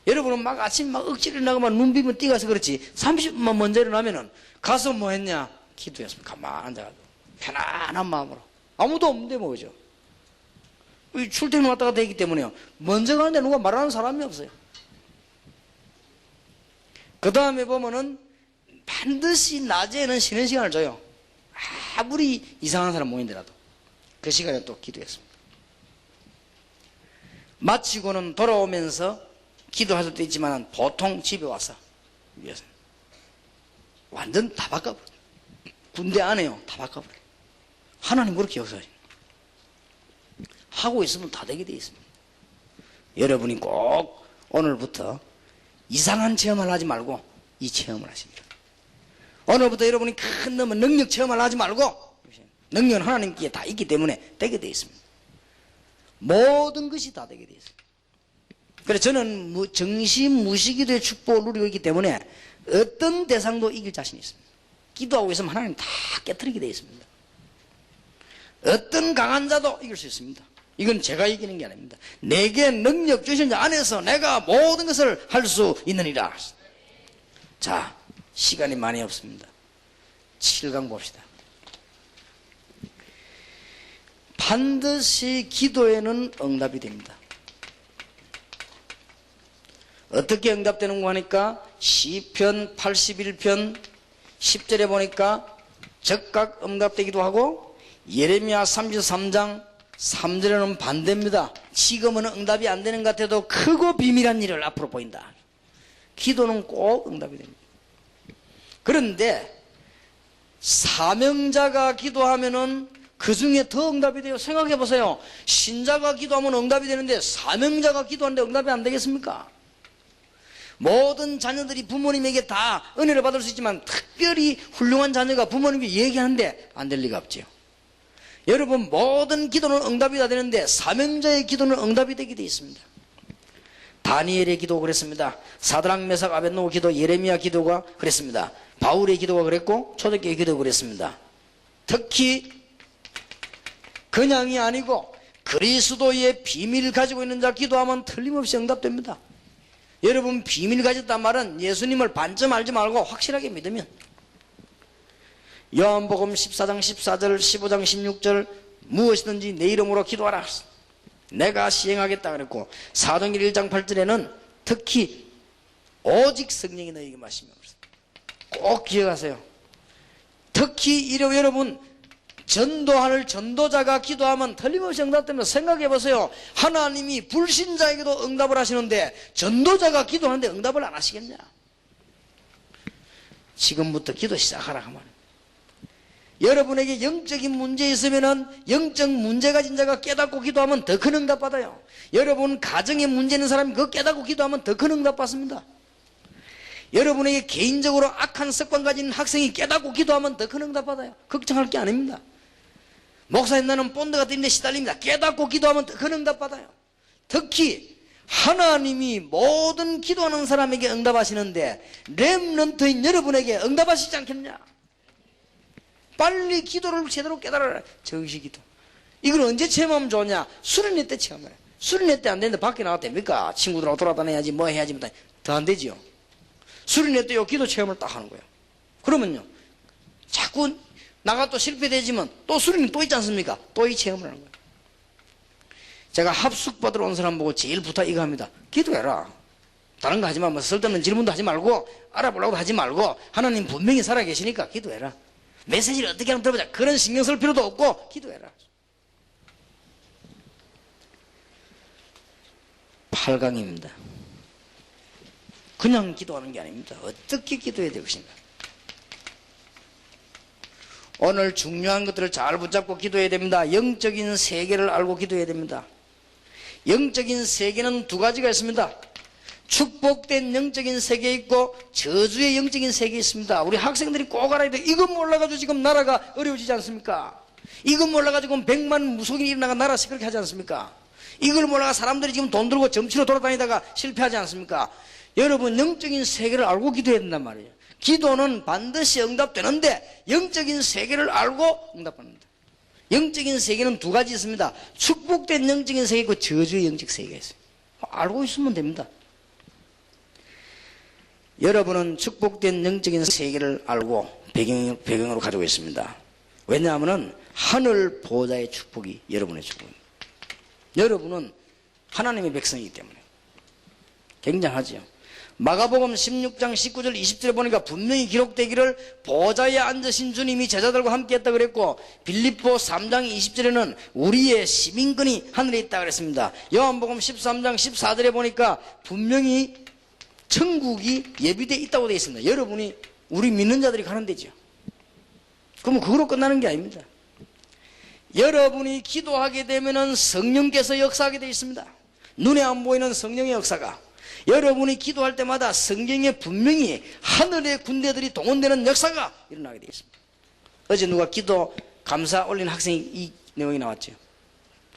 여러분은 막 아침 막 억지로 나가면 눈 비면 뛰가서 그렇지 30분만 먼저 일어나면은 가서 뭐 했냐? 기도했습니다. 가만히 앉아가지고 편안한 마음으로 아무도 없는데 뭐죠? 출퇴근 왔다 갔다 했기 때문에요 먼저 가는데 누가 말하는 사람이 없어요. 그 다음에 보면은 반드시 낮에는 쉬는 시간을 줘요. 아무리 이상한 사람 모인더라도 그 시간에 또 기도했습니다. 마치고는 돌아오면서 기도할 수도 있지만 보통 집에 와서 완전 다 바꿔버려요. 군대 안에요 다 바꿔버려요. 하나님 그렇게 역사해요. 하고 있으면 다 되게 돼 있습니다. 여러분이 꼭 오늘부터 이상한 체험을 하지 말고 이 체험을 하십니다. 오늘부터 여러분이 큰 놈은 능력 체험을 하지 말고 능력은 하나님께 다 있기 때문에 되게 돼 있습니다. 모든 것이 다 되게 돼 있습니다. 그래서 저는 정신무시기도의 축복을 누리고 있기 때문에 어떤 대상도 이길 자신이 있습니다. 기도하고 있으면 하나님 다 깨트리게 되어 있습니다. 어떤 강한 자도 이길 수 있습니다. 이건 제가 이기는 게 아닙니다. 내게 능력 주신 자 안에서 내가 모든 것을 할 수 있느니라. 자, 시간이 많이 없습니다. 7강 봅시다. 반드시 기도에는 응답이 됩니다. 어떻게 응답되는가 하니까 시편 81편 10절에 보니까 즉각 응답되기도 하고 예레미야 33장 3절에는 반대입니다. 지금은 응답이 안 되는 것 같아도 크고 비밀한 일을 앞으로 보인다. 기도는 꼭 응답이 됩니다. 그런데 사명자가 기도하면은 그 중에 더 응답이 돼요. 생각해 보세요. 신자가 기도하면 응답이 되는데 사명자가 기도하는데 응답이 안 되겠습니까? 모든 자녀들이 부모님에게 다 은혜를 받을 수 있지만 특별히 훌륭한 자녀가 부모님께 얘기하는데 안 될 리가 없지요. 여러분 모든 기도는 응답이 다 되는데 사명자의 기도는 응답이 되게 되어 있습니다. 다니엘의 기도 그랬습니다. 사드락 메삭 아벳노고 기도, 예레미야 기도가 그랬습니다. 바울의 기도가 그랬고 초대교회 기도가 그랬습니다. 특히 그냥이 아니고 그리스도의 비밀을 가지고 있는 자 기도하면 틀림없이 응답됩니다. 여러분 비밀 가졌단 말은 예수님을 반쯤 알지 말고 확실하게 믿으면 요한복음 14장 14절 15장 16절 무엇이든지 내 이름으로 기도하라 내가 시행하겠다 그랬고 사도행전 1장 8절에는 특히 오직 성령이 너에게 마시며 꼭 기억하세요. 특히 여러분 전도할 전도자가 기도하면 틀림없이 응답됩니다. 생각해 보세요. 하나님이 불신자에게도 응답을 하시는데 전도자가 기도하는데 응답을 안 하시겠냐? 지금부터 기도 시작하라 하면 여러분에게 영적인 문제 있으면은 영적 문제 가진 자가 깨닫고 기도하면 더 큰 응답 받아요. 여러분 가정에 문제 있는 사람이 그거 깨닫고 기도하면 더 큰 응답 받습니다. 여러분에게 개인적으로 악한 습관 가진 학생이 깨닫고 기도하면 더 큰 응답 받아요. 걱정할 게 아닙니다. 목사님 나는 본드 같은 데 시달립니다. 깨닫고 기도하면 더 큰 응답 받아요. 특히 하나님이 모든 기도하는 사람에게 응답하시는데 렘넌트인 여러분에게 응답하시지 않겠냐? 빨리 기도를 제대로 깨달아라. 정시기도. 이걸 언제 체험하면 좋냐? 수련회 때 체험해라. 수련회 때 안 되는데 밖에 나가도 됩니까? 친구들하고 돌아다녀야지 뭐 해야지 더 안 되지요. 수련회 때요 기도 체험을 딱 하는 거예요. 그러면요 자꾸 나가 또 실패되지만 또 수련회 또 있지 않습니까? 또 이 체험을 하는 거예요. 제가 합숙 받으러 온 사람 보고 제일 부탁 이거 합니다. 기도해라. 다른 거 하지 마. 뭐 쓸데없는 질문도 하지 말고 알아보려고 하지 말고 하나님 분명히 살아계시니까 기도해라. 메시지를 어떻게 하면 들어보자. 그런 신경 쓸 필요도 없고 기도해라. 8강입니다. 그냥 기도하는 게 아닙니다. 어떻게 기도해야 될 것인가. 오늘 중요한 것들을 잘 붙잡고 기도해야 됩니다. 영적인 세계를 알고 기도해야 됩니다. 영적인 세계는 두 가지가 있습니다. 축복된 영적인 세계 있고 저주의 영적인 세계 있습니다. 우리 학생들이 꼭 알아야 돼. 이거 몰라가지고 지금 나라가 어려워지지 않습니까? 이거 몰라가지고 100만 무속인이 일어나가 나라 시끄럽게 하지 않습니까? 이걸 몰라가 사람들이 지금 돈 들고 점치러 돌아다니다가 실패하지 않습니까? 여러분, 영적인 세계를 알고 기도해야 된단 말이에요. 기도는 반드시 응답되는데 영적인 세계를 알고 응답합니다. 영적인 세계는 두 가지 있습니다. 축복된 영적인 세계 있고 저주의 영적 세계가 있어요. 알고 있으면 됩니다. 여러분은 축복된 영적인 세계를 알고 배경으로 가지고 있습니다. 왜냐하면 하늘 보호자의 축복이 여러분의 축복입니다. 여러분은 하나님의 백성이기 때문에 굉장하죠. 마가복음 16장 19절 20절에 보니까 분명히 기록되기를 보좌에 앉으신 주님이 제자들과 함께 했다 그랬고, 빌립보 3장 20절에는 우리의 시민권이 하늘에 있다 그랬습니다. 요한복음 13장 14절에 보니까 분명히 천국이 예비되어 있다고 되어 있습니다. 여러분이 우리 믿는 자들이 가는 데죠. 그러면 그거로 끝나는 게 아닙니다. 여러분이 기도하게 되면은 성령께서 역사하게 되어 있습니다. 눈에 안 보이는 성령의 역사가, 여러분이 기도할 때마다 성경에 분명히 하늘의 군대들이 동원되는 역사가 일어나게 되어 있습니다. 어제 누가 기도 감사 올린 학생이 이 내용이 나왔죠.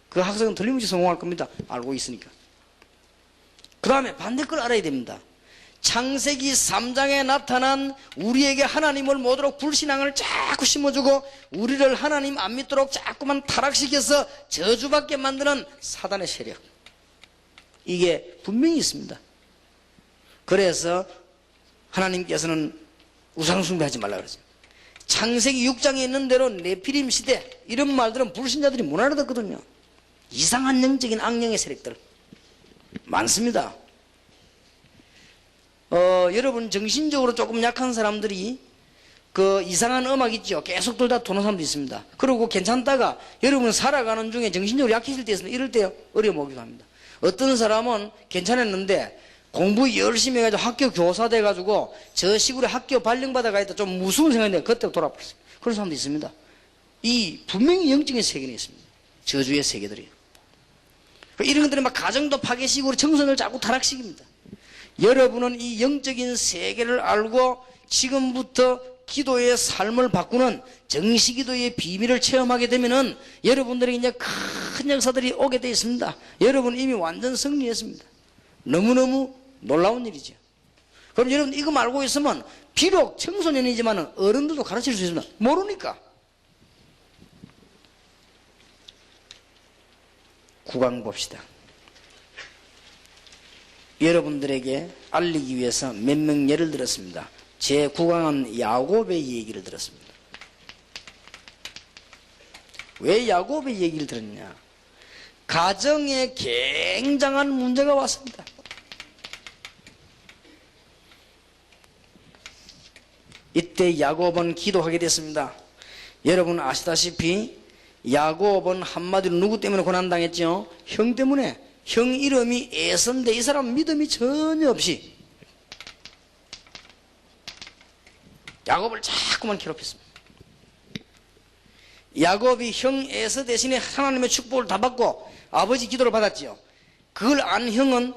그 학생은 틀림없이 성공할 겁니다. 알고 있으니까. 그 다음에 반대 걸 알아야 됩니다. 창세기 3장에 나타난 우리에게 하나님을 모도록 불신앙을 자꾸 심어주고 우리를 하나님 안 믿도록 자꾸만 타락시켜서 저주받게 만드는 사단의 세력, 이게 분명히 있습니다. 그래서 하나님께서는 우상숭배하지 말라 그러죠. 창세기 6장에 있는 대로 네피림 시대, 이런 말들은 불신자들이 못 알아듣거든요. 이상한 영적인 악령의 세력들 많습니다. 여러분, 정신적으로 조금 약한 사람들이 그 이상한 음악 있죠. 계속 돌다 도는 사람도 있습니다. 그리고 괜찮다가 여러분 살아가는 중에 정신적으로 약해질 때 있습니다. 이럴 때 어려워오기도 합니다. 어떤 사람은 괜찮았는데 공부 열심히 해가지고 학교 교사 돼가지고 저 시골에 학교 발령받아 가있다 좀 무서운 생각인데 그때 돌아버렸어요. 그런 사람도 있습니다. 이 분명히 영적인 세계는 있습니다. 저주의 세계들이요. 이런 것들이 막 가정도 파괴식으로 청소년을 자꾸 타락시킵니다. 여러분은 이 영적인 세계를 알고 지금부터 기도의 삶을 바꾸는 정시기도의 비밀을 체험하게 되면은 여러분들에게 이제 큰 역사들이 오게 되어 있습니다. 여러분 이미 완전 승리했습니다. 너무너무 놀라운 일이죠. 그럼 여러분 이거 알고 있으면 비록 청소년이지만 어른들도 가르칠 수 있습니다. 모르니까. 구강 봅시다. 여러분들에게 알리기 위해서 몇 명 예를 들었습니다. 제 구강은 야곱의 얘기를 들었습니다. 왜 야곱의 얘기를 들었냐? 가정에 굉장한 문제가 왔습니다. 이때 야곱은 기도하게 됐습니다. 여러분 아시다시피 야곱은 한마디로 누구 때문에 고난당했죠? 형 때문에. 형 이름이 에서인데 이 사람 믿음이 전혀 없이 야곱을 자꾸만 괴롭혔습니다. 야곱이 형 에서 대신에 하나님의 축복을 다 받고 아버지 기도를 받았지요. 그걸 안 형은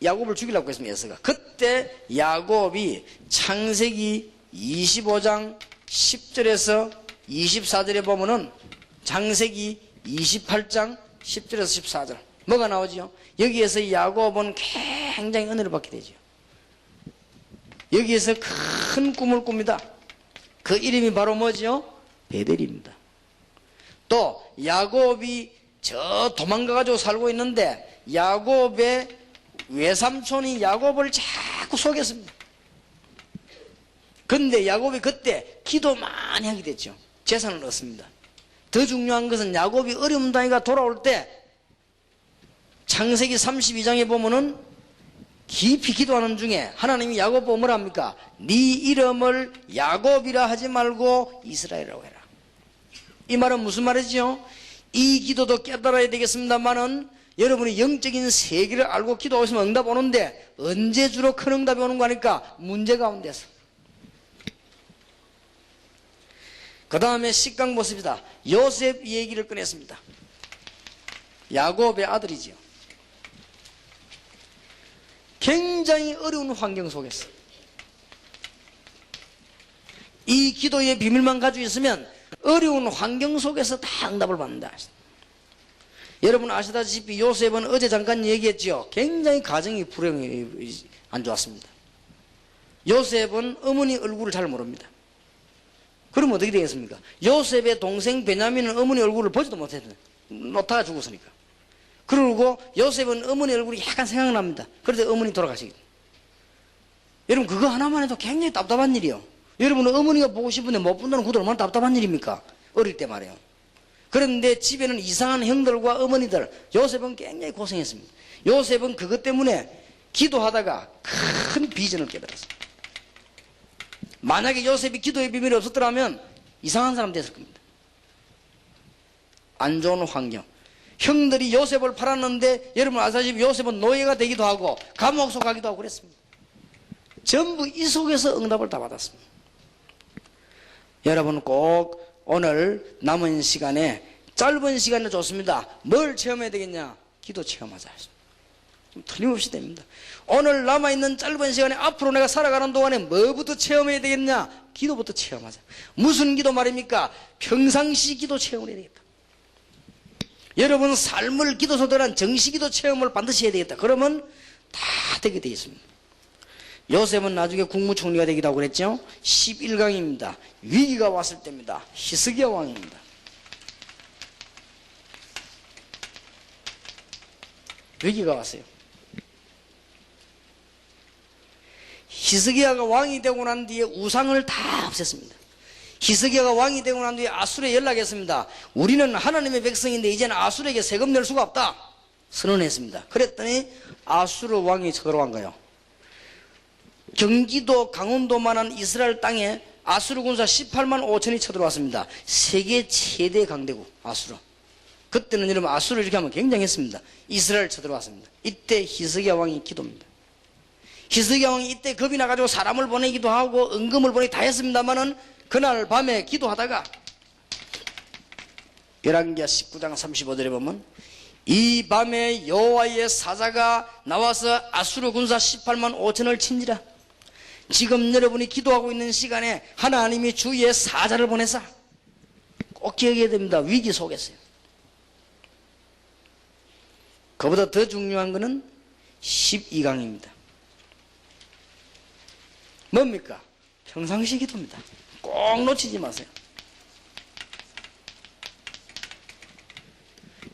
야곱을 죽이려고 했습니다. 에서가. 그때 야곱이 창세기 25장 10절에서 24절에 보면은 창세기 28장 10절에서 14절 뭐가 나오죠? 여기에서 야곱은 굉장히 은혜를 받게 되죠. 여기에서 큰 꿈을 꿉니다. 그 이름이 바로 뭐죠? 베델입니다. 또 야곱이 저 도망가가지고 살고 있는데 야곱의 외삼촌이 야곱을 자꾸 속였습니다. 근데 야곱이 그때 기도 많이 하게 됐죠. 재산을 얻습니다. 더 중요한 것은 야곱이 어려움 당해가 돌아올 때 창세기 32장에 보면은 깊이 기도하는 중에 하나님이 야곱 보고 뭐라 합니까? 네 이름을 야곱이라 하지 말고 이스라엘이라고 해라. 이 말은 무슨 말이죠? 이 기도도 깨달아야 되겠습니다만은 여러분이 영적인 세계를 알고 기도하고 있으면 응답 오는데 언제 주로 큰 응답이 오는 거 아니까? 문제 가운데서. 그 다음에 10강 보십니다. 요셉 얘기를 꺼냈습니다. 야곱의 아들이지요. 굉장히 어려운 환경 속에서 이 기도의 비밀만 가지고 있으면 어려운 환경 속에서 다 응답을 받는다. 여러분 아시다시피 요셉은 어제 잠깐 얘기했죠. 굉장히 가정이 불행히 안 좋았습니다. 요셉은 어머니 얼굴을 잘 모릅니다. 그러면 어떻게 되겠습니까? 요셉의 동생 베냐민은 어머니 얼굴을 보지도 못했는데 놓다가 죽었으니까. 그리고 요셉은 어머니 얼굴이 약간 생각납니다. 그래서 어머니 돌아가시기. 여러분 그거 하나만 해도 굉장히 답답한 일이요. 여러분은 어머니가 보고 싶은데 못 본다는 것도 얼마나 답답한 일입니까? 어릴 때 말이에요. 그런데 집에는 이상한 형들과 어머니들, 요셉은 굉장히 고생했습니다. 요셉은 그것 때문에 기도하다가 큰 비전을 깨달았어요. 만약에 요셉이 기도의 비밀이 없었더라면 이상한 사람 됐을 겁니다. 안 좋은 환경. 형들이 요셉을 팔았는데 여러분 아시다시피 요셉은 노예가 되기도 하고 감옥 속 가기도 하고 그랬습니다. 전부 이 속에서 응답을 다 받았습니다. 여러분 꼭 오늘 남은 시간에 짧은 시간이 좋습니다. 뭘 체험해야 되겠냐? 기도 체험하자. 좀 틀림없이 됩니다. 오늘 남아있는 짧은 시간에 앞으로 내가 살아가는 동안에 뭐부터 체험해야 되겠냐? 기도부터 체험하자. 무슨 기도 말입니까? 평상시 기도 체험을 해야 되겠다. 여러분 삶을 기도서 들한 정시기도 체험을 반드시 해야 되겠다. 그러면 다 되게 되어 있습니다. 요셉은 나중에 국무총리가 되기도 하고 그랬죠. 11강입니다. 위기가 왔을 때입니다. 히스기야 왕입니다. 위기가 왔어요. 히스기야가 왕이 되고 난 뒤에 우상을 다 없앴습니다. 히스기야가 왕이 되고 난 뒤에 아수르에 연락했습니다. 우리는 하나님의 백성인데 이제는 아수르에게 세금 낼 수가 없다 선언했습니다. 그랬더니 아수르 왕이 쳐들어간 거예요. 경기도 강원도만한 이스라엘 땅에 아수르 군사 18만 5천이 쳐들어왔습니다. 세계 최대 강대국 아수르. 그때는 여러분 아수르 이렇게 하면 굉장했습니다. 이스라엘 쳐들어왔습니다. 이때 히스기야 왕이 기도입니다. 히스기야 왕이 이때 겁이 나가지고 사람을 보내기도 하고 은금을 보내기 다 했습니다만은 그날 밤에 기도하다가 열왕기하 19장 35절에 보면 이 밤에 여호와의 사자가 나와서 아수르 군사 18만 5천을 친지라. 지금 여러분이 기도하고 있는 시간에 하나님이 주위에 사자를 보내사. 꼭 기억해야 됩니다. 위기 속에서요. 그보다 더 중요한 것은 12강입니다. 뭡니까? 평상시 기도입니다. 꼭 놓치지 마세요.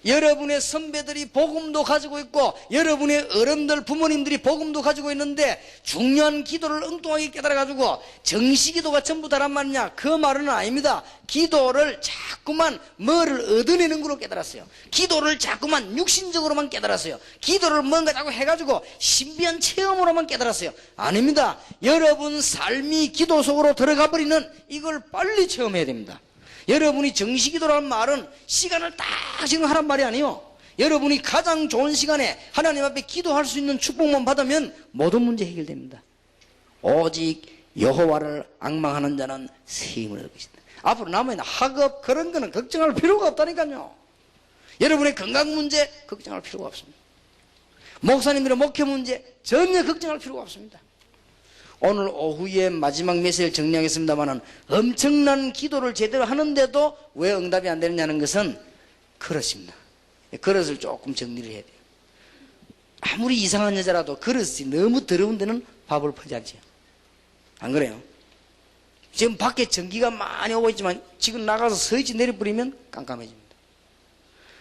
여러분의 선배들이 복음도 가지고 있고 여러분의 어른들 부모님들이 복음도 가지고 있는데 중요한 기도를 엉뚱하게 깨달아가지고 정시기도가 전부 다란 말이냐? 그 말은 아닙니다. 기도를 자꾸만 뭐를 얻어내는 걸로 깨달았어요. 기도를 자꾸만 육신적으로만 깨달았어요. 기도를 뭔가 자꾸 해가지고 신비한 체험으로만 깨달았어요. 아닙니다. 여러분 삶이 기도 속으로 들어가 버리는 이걸 빨리 체험해야 됩니다. 여러분이 정시기도라는 말은 시간을 딱 지금 하란 말이 아니에요. 여러분이 가장 좋은 시간에 하나님 앞에 기도할 수 있는 축복만 받으면 모든 문제 해결됩니다. 오직 여호와를 앙망하는 자는 새 힘을 얻을 것이다. 앞으로 남아있는 학업 그런 거는 걱정할 필요가 없다니까요. 여러분의 건강 문제 걱정할 필요가 없습니다. 목사님들의 목회 문제 전혀 걱정할 필요가 없습니다. 오늘 오후에 마지막 메시지를 정리하겠습니다만 엄청난 기도를 제대로 하는데도 왜 응답이 안 되느냐는 것은 그릇입니다. 그릇을 조금 정리를 해야 돼요. 아무리 이상한 여자라도 그릇이 너무 더러운 데는 밥을 퍼지 않죠. 안 그래요? 지금 밖에 전기가 많이 오고 있지만 지금 나가서 서있지 내려버리면 깜깜해집니다.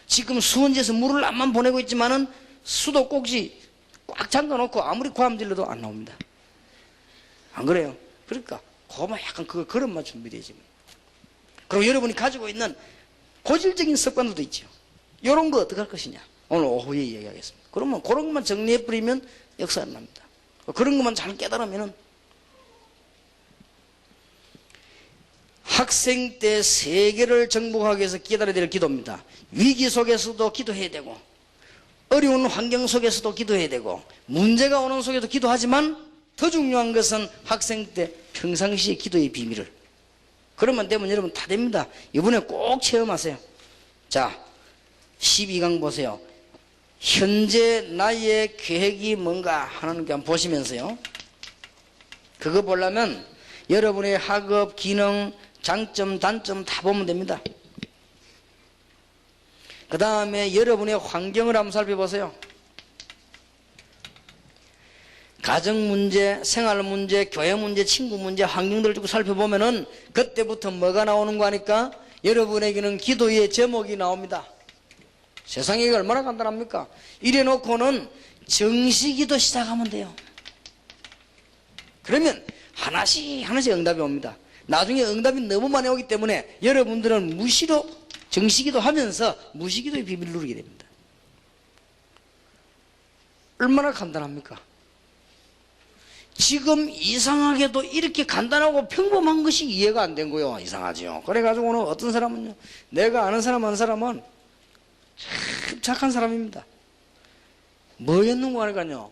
지금 수원지에서 물을 안만 보내고 있지만은 수도 꼭지 꽉 잠가놓고 아무리 고함 질러도 안 나옵니다. 안 그래요? 그러니까 그거만 약간 그 그릇만 준비되지. 그리고 여러분이 가지고 있는 고질적인 습관들도 있죠. 이런 거 어떻게 할 것이냐? 오늘 오후에 이야기하겠습니다. 그러면 그런 것만 정리해버리면 역사가 납니다. 그런 것만 잘 깨달으면 학생 때 세계를 정복하기 위해서 깨달아야 될 기도입니다. 위기 속에서도 기도해야 되고 어려운 환경 속에서도 기도해야 되고 문제가 오는 속에도 기도하지만 더 중요한 것은 학생 때 평상시에 기도의 비밀을 그러면 되면 여러분 다 됩니다. 이번에 꼭 체험하세요. 자 12강 보세요. 현재 나의 계획이 뭔가 하나님께 한번 보시면서요. 그거 보려면 여러분의 학업, 기능, 장점, 단점 다 보면 됩니다. 그 다음에 여러분의 환경을 한번 살펴보세요. 가정 문제, 생활 문제, 교회 문제, 친구 문제, 환경들을 쭉 살펴보면은 그때부터 뭐가 나오는 거 하니까 여러분에게는 기도의 제목이 나옵니다. 세상에 이게 얼마나 간단합니까? 이래 놓고는 정시기도 시작하면 돼요. 그러면 하나씩 하나씩 응답이 옵니다. 나중에 응답이 너무 많이 오기 때문에 여러분들은 무시로 정시기도 하면서 무시기도의 비밀을 누리게 됩니다. 얼마나 간단합니까? 지금 이상하게도 이렇게 간단하고 평범한 것이 이해가 안 된 거예요. 이상하죠. 그래가지고는 어떤 사람은요, 내가 아는 사람 한 사람은 참 착한 사람입니다. 뭐였는가 하니까요,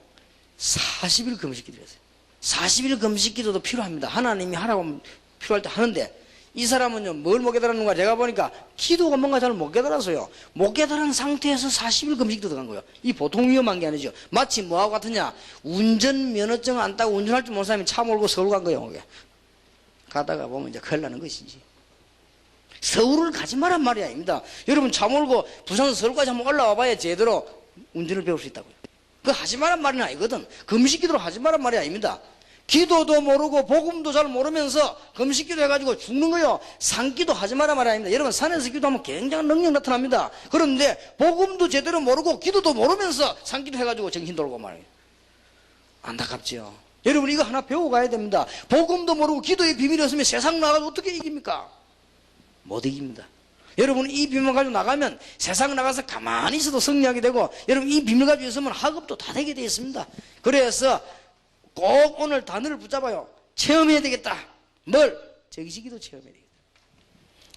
40일 금식기도 했어요. 40일 금식기도도 필요합니다. 하나님이 하라고 필요할 때 하는데, 이 사람은요, 뭘 못 깨달았는가 제가 보니까 기도가 뭔가 잘 못 깨달아서요, 못 깨달은 상태에서 40일 금식기도 들어간 거예요. 이 보통 위험한 게 아니죠. 마치 뭐하고 같으냐, 운전면허증 안 따고 운전할 줄 모르는 사람이 차 몰고 서울 간 거예요. 가다가 보면 이제 큰일 나는 것이지. 서울을 가지 마란 말이 아닙니다. 여러분 차 몰고 부산 서울까지 한번 올라와 봐야 제대로 운전을 배울 수 있다고요. 그거 하지 마란 말은 아니거든. 금식기도로 하지 마란 말이 아닙니다. 기도도 모르고 복음도 잘 모르면서 금식기도 해가지고 죽는 거요. 산기도 하지 마란 말이 아닙니다. 여러분 산에서 기도하면 굉장한 능력 나타납니다. 그런데 복음도 제대로 모르고 기도도 모르면서 산기도 해가지고 정신 돌고 말이에요. 안타깝죠. 여러분 이거 하나 배워가야 됩니다. 복음도 모르고 기도의 비밀이 없으면 세상 나가서 어떻게 이깁니까? 못 이깁니다. 여러분 이 비밀 가지고 나가면 세상 나가서 가만히 있어도 승리하게 되고, 여러분 이 비밀 가지고 있으면 학업도 다 되게 되어 있습니다. 그래서 꼭 오늘 단어를 붙잡아요. 체험해야 되겠다. 뭘? 정시기도 체험해야 되겠다.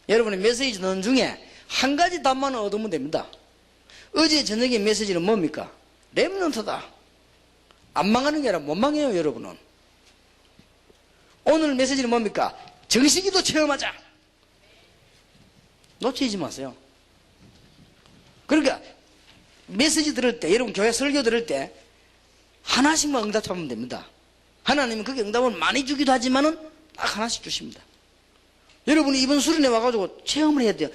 여러분의 메시지 듣는 중에 한 가지 답만 얻으면 됩니다. 어제 저녁에 메시지는 뭡니까? 렘넌트다. 안 망하는 게 아니라 못 망해요. 여러분은. 오늘 메시지는 뭡니까? 정시기도 체험하자. 놓치지 마세요. 그러니까 메시지 들을 때, 여러분 교회 설교 들을 때 하나씩만 응답 잡으면 됩니다. 하나님은 그게 응답을 많이 주기도 하지만은 딱 하나씩 주십니다. 여러분이 이번 수련회 와가지고 체험을 해야 돼요.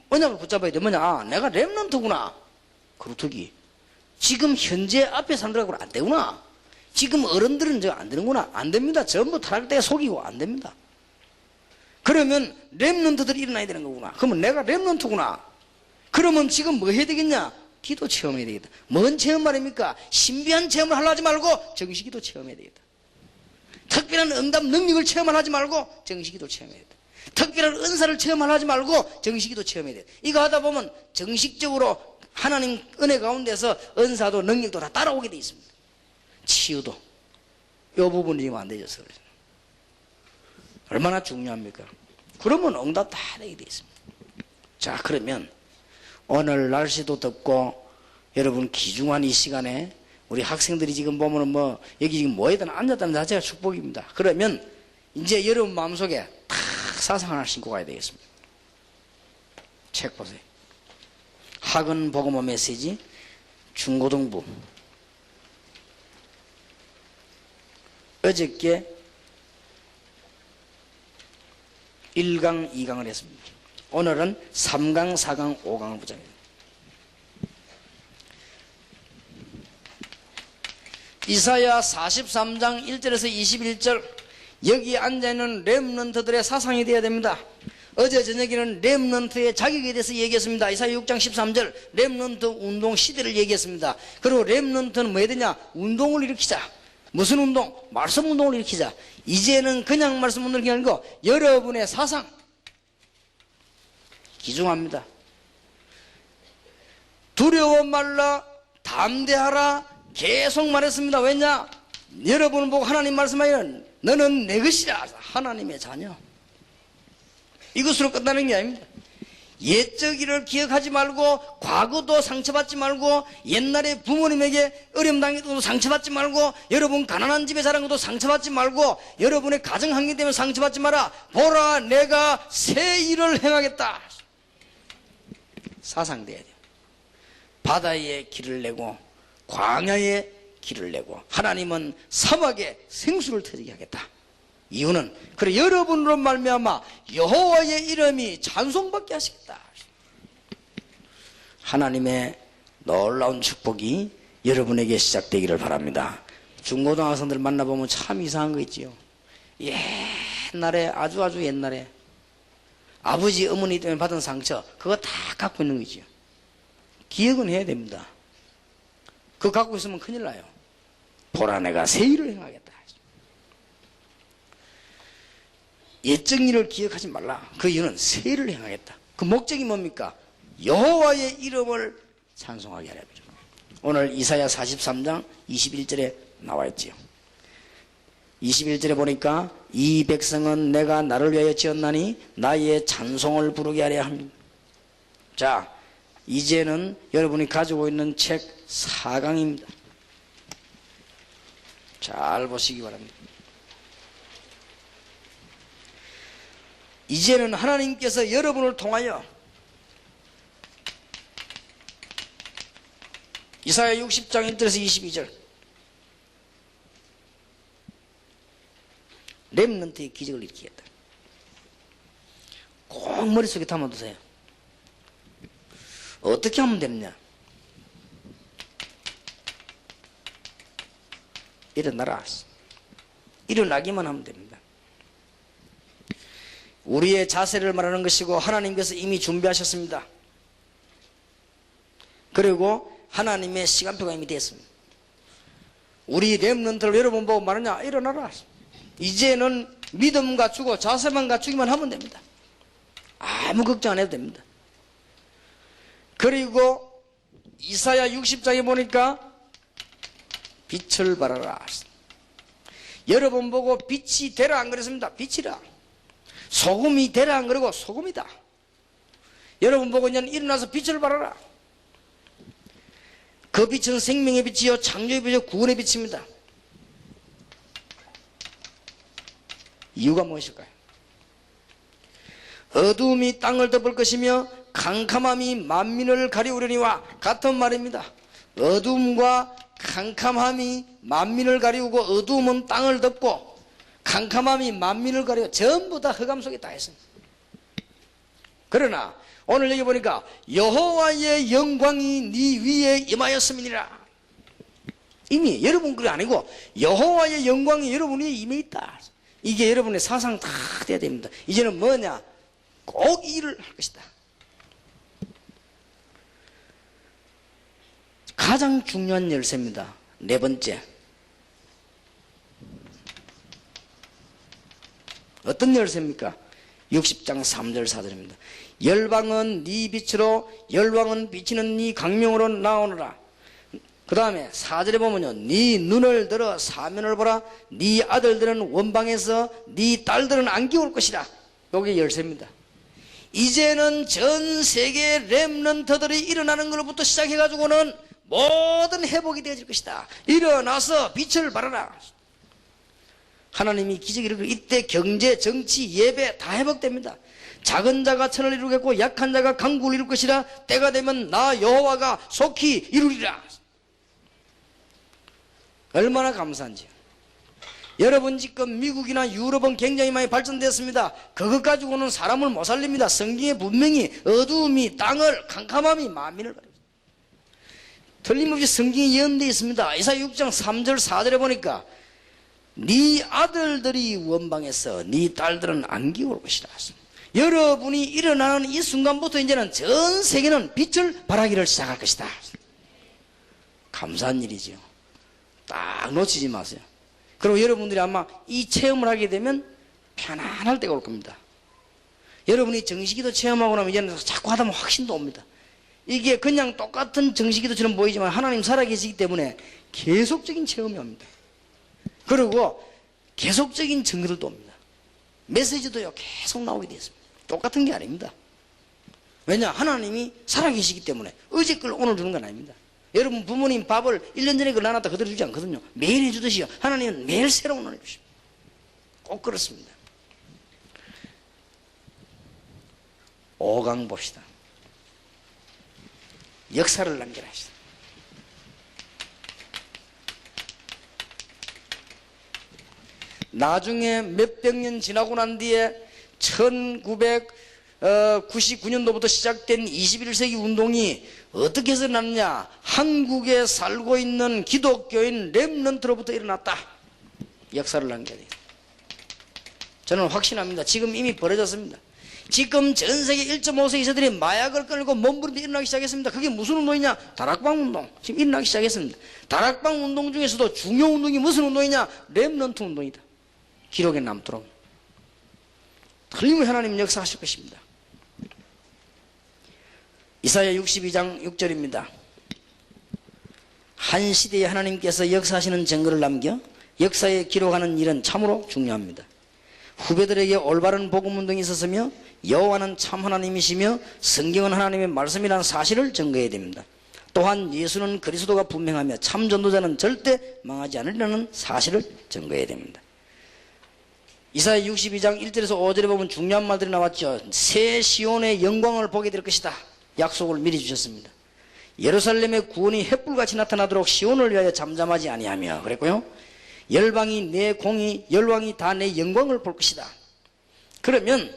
언약을 붙잡아야 돼. 뭐냐? 아, 내가 렘넌트구나. 그루터기. 지금 현재 앞에 사람들하고는 안 되구나. 지금 어른들은 저 안 되는구나. 안 됩니다. 전부 타락대에 속이고 안 됩니다. 그러면 렘넌트들이 일어나야 되는 거구나. 그러면 내가 렘넌트구나. 그러면 지금 뭐 해야 되겠냐? 기도 체험해야 되겠다. 뭔 체험 말입니까? 신비한 체험을 하려 하지 말고 정시기도 체험해야 되겠다. 특별한 응답 능력을 체험을 하지 말고 정시기도 체험해야 되겠다. 특별한 은사를 체험을 하지 말고 정시기도 체험해야 되겠다. 이거 하다 보면 정식적으로 하나님 은혜 가운데서 은사도 능력도 다 따라오게 돼 있습니다. 치유도 이 부분이 안 되죠. 얼마나 중요합니까? 그러면 응답 다 되게 돼 있습니다. 자, 그러면 오늘 날씨도 덥고 여러분 귀중한 이 시간에 우리 학생들이 지금 보면은 뭐 여기 지금 모여다 앉았다는 자체가 축복입니다. 그러면 이제 여러분 마음속에 탁 사상 하나 신고 가야 되겠습니다. 책 보세요. 학은 복음화 메시지 중고등부. 어저께 1강, 2강을 했습니다. 오늘은 3강, 4강, 5강을 보자고요. 이사야 43장 1절에서 21절, 여기 앉아있는 렘넌트들의 사상이 되어야 됩니다. 어제 저녁에는 렘넌트의 자격에 대해서 얘기했습니다. 이사야 6장 13절 렘넌트 운동 시대를 얘기했습니다. 그리고 렘넌트는 뭐 해야 되냐? 운동을 일으키자. 무슨 운동? 말씀 운동을 일으키자. 이제는 그냥 말씀 운동을 일으키는 게 아니고 여러분의 사상 귀중합니다. 두려워 말라, 담대하라 계속 말했습니다. 왜냐? 여러분을 보고 하나님 말씀하여 너는 내 것이라. 하나님의 자녀. 이것으로 끝나는 게 아닙니다. 옛적 일을 기억하지 말고, 과거도 상처받지 말고, 옛날에 부모님에게 어려움 당한 것도 상처받지 말고, 여러분 가난한 집에 자란 것도 상처받지 말고, 여러분의 가정 환경 때문에 상처받지 마라. 보라, 내가 새 일을 행하겠다. 사상돼야 돼요. 바다에 길을 내고 광야에 길을 내고 하나님은 사막에 생수를 터지게 하겠다. 이유는 그래 여러분으로 말미암아 여호와의 이름이 찬송받게 하시겠다. 하나님의 놀라운 축복이 여러분에게 시작되기를 바랍니다. 중고등학생들 만나보면 참 이상한 거 있지요. 옛날에 아주 옛날에 아버지 어머니 때문에 받은 상처 그거 다 갖고 있는 거지요. 기억은 해야 됩니다. 그거 갖고 있으면 큰일 나요. 보라 내가 새 일을 행하겠다. 옛적 일을 기억하지 말라. 그 이유는 새 일을 행하겠다. 그 목적이 뭡니까? 여호와의 이름을 찬송하게 하려. 오늘 이사야 43장 21절에 나와 있지요. 21절에 보니까 이 백성은 내가 나를 위하여 지었나니 나의 찬송을 부르게 하려 합니다. 자, 이제는 여러분이 가지고 있는 책 4강입니다. 잘 보시기 바랍니다. 이제는 하나님께서 여러분을 통하여 이사야 60장 1절에서 22절 렘넌트의 기적을 일으키겠다. 꼭 머릿속에 담아두세요. 어떻게 하면 되느냐? 일어나라. 일어나기만 하면 됩니다. 우리의 자세를 말하는 것이고 하나님께서 이미 준비하셨습니다. 그리고 하나님의 시간표가 이미 됐습니다. 우리 렘넌트를 여러분 보고 말하냐? 일어나라. 이제는 믿음 갖추고 자세만 갖추기만 하면 됩니다. 아무 걱정 안 해도 됩니다. 그리고 이사야 60장에 보니까 빛을 발하라. 여러분 보고 빛이 되라 안 그랬습니다. 빛이라. 소금이 되라 안 그러고 소금이다. 여러분 보고 그냥 일어나서 빛을 발하라. 그 빛은 생명의 빛이요 창조의 빛이요 구원의 빛입니다. 이유가 무엇일까요? 어두움이 땅을 덮을 것이며 캄캄함이 만민을 가리우려니와 같은 말입니다. 어두움과 캄캄함이 만민을 가리우고 어두움은 땅을 덮고 캄캄함이 만민을 가리고 전부 다 흑암 속에 다 있습니다. 그러나 오늘 여기 보니까 여호와의 영광이 네 위에 임하였음이니라. 이미 여러분 그게 아니고 여호와의 영광이 여러분 위에 임해 있다. 이게 여러분의 사상 다 돼야 됩니다. 이제는 뭐냐? 꼭 일을 할 것이다. 가장 중요한 열쇠입니다. 네 번째. 어떤 열쇠입니까? 60장 3절 4절입니다. 열방은 네 빛으로 열왕은 비치는 네 강명으로 나오느라. 그 다음에 4절에 보면요. 네 눈을 들어 사면을 보라. 네 아들들은 원방에서 네 딸들은 안기 올 것이라. 이게 열쇠입니다. 이제는 전 세계 렘넌트들이 일어나는 것부터 시작해가지고는 모든 회복이 되어질 것이다. 일어나서 빛을 발하라. 하나님이 기적을 이루고 이때 경제, 정치, 예배 다 회복됩니다. 작은 자가 천을 이루겠고 약한 자가 강국을 이룰 것이라. 때가 되면 나 여호와가 속히 이루리라. 얼마나 감사한지요. 여러분 지금 미국이나 유럽은 굉장히 많이 발전되었습니다. 그것 가지고는 사람을 못 살립니다. 성경에 분명히 어두움이 땅을 캄캄함이 만민을 가립니다. 틀림없이 성경에 예언되어 있습니다. 이사야 6장 3절 4절에 보니까 네 아들들이 원방에서 네 딸들은 안기 올 것이라. 여러분이 일어나는 이 순간부터 이제는 전 세계는 빛을 발하기를 시작할 것이다. 감사한 일이죠. 딱 놓치지 마세요. 그리고 여러분들이 아마 이 체험을 하게 되면 편안할 때가 올 겁니다. 여러분이 정식기도 체험하고 나면 이제는 자꾸 하다 보면 확신도 옵니다. 이게 그냥 똑같은 정식기도처럼 보이지만 하나님 살아계시기 때문에 계속적인 체험이 옵니다. 그리고 계속적인 증거들도 옵니다. 메시지도요 계속 나오게 되었습니다. 똑같은 게 아닙니다. 왜냐? 하나님이 살아계시기 때문에 어제 걸 오늘 주는 건 아닙니다. 여러분 부모님 밥을 1년 전에 그걸 나눴다 그대로 주지 않거든요. 매일 해주듯이요. 하나님은 매일 새로운 걸 해주십니다. 꼭 그렇습니다. 5강 봅시다. 역사를 남겨라. 나중에 몇백 년 지나고 난 뒤에 1999년도부터 시작된 21세기 운동이 어떻게 해서 났냐? 한국에 살고 있는 기독교인 렘넌트로부터 일어났다. 역사를 남겨야 돼요. 저는 확신합니다. 지금 이미 벌어졌습니다. 지금 전 세계 1.5세 이세들이 마약을 끊고 몸부림도 일어나기 시작했습니다. 그게 무슨 운동이냐? 다락방 운동. 지금 일어나기 시작했습니다. 다락방 운동 중에서도 중요 운동이 무슨 운동이냐? 렘넌트 운동이다. 기록에 남도록. 틀림없이 하나님은 역사하실 것입니다. 이사야 62장 6절입니다. 한 시대에 하나님께서 역사하시는 증거를 남겨 역사에 기록하는 일은 참으로 중요합니다. 후배들에게 올바른 복음 운동이 있었으며 여호와는 참 하나님이시며 성경은 하나님의 말씀이라는 사실을 증거해야 됩니다. 또한 예수는 그리스도가 분명하며 참 전도자는 절대 망하지 않으리라는 사실을 증거해야 됩니다. 이사야 62장 1절에서 5절에 보면 중요한 말들이 나왔죠. 새 시온의 영광을 보게 될 것이다. 약속을 미리 주셨습니다. 예루살렘의 구원이 햇불같이 나타나도록 시온을 위하여 잠잠하지 아니하며 그랬고요. 열방이 내 공의, 열왕이 다 내 영광을 볼 것이다. 그러면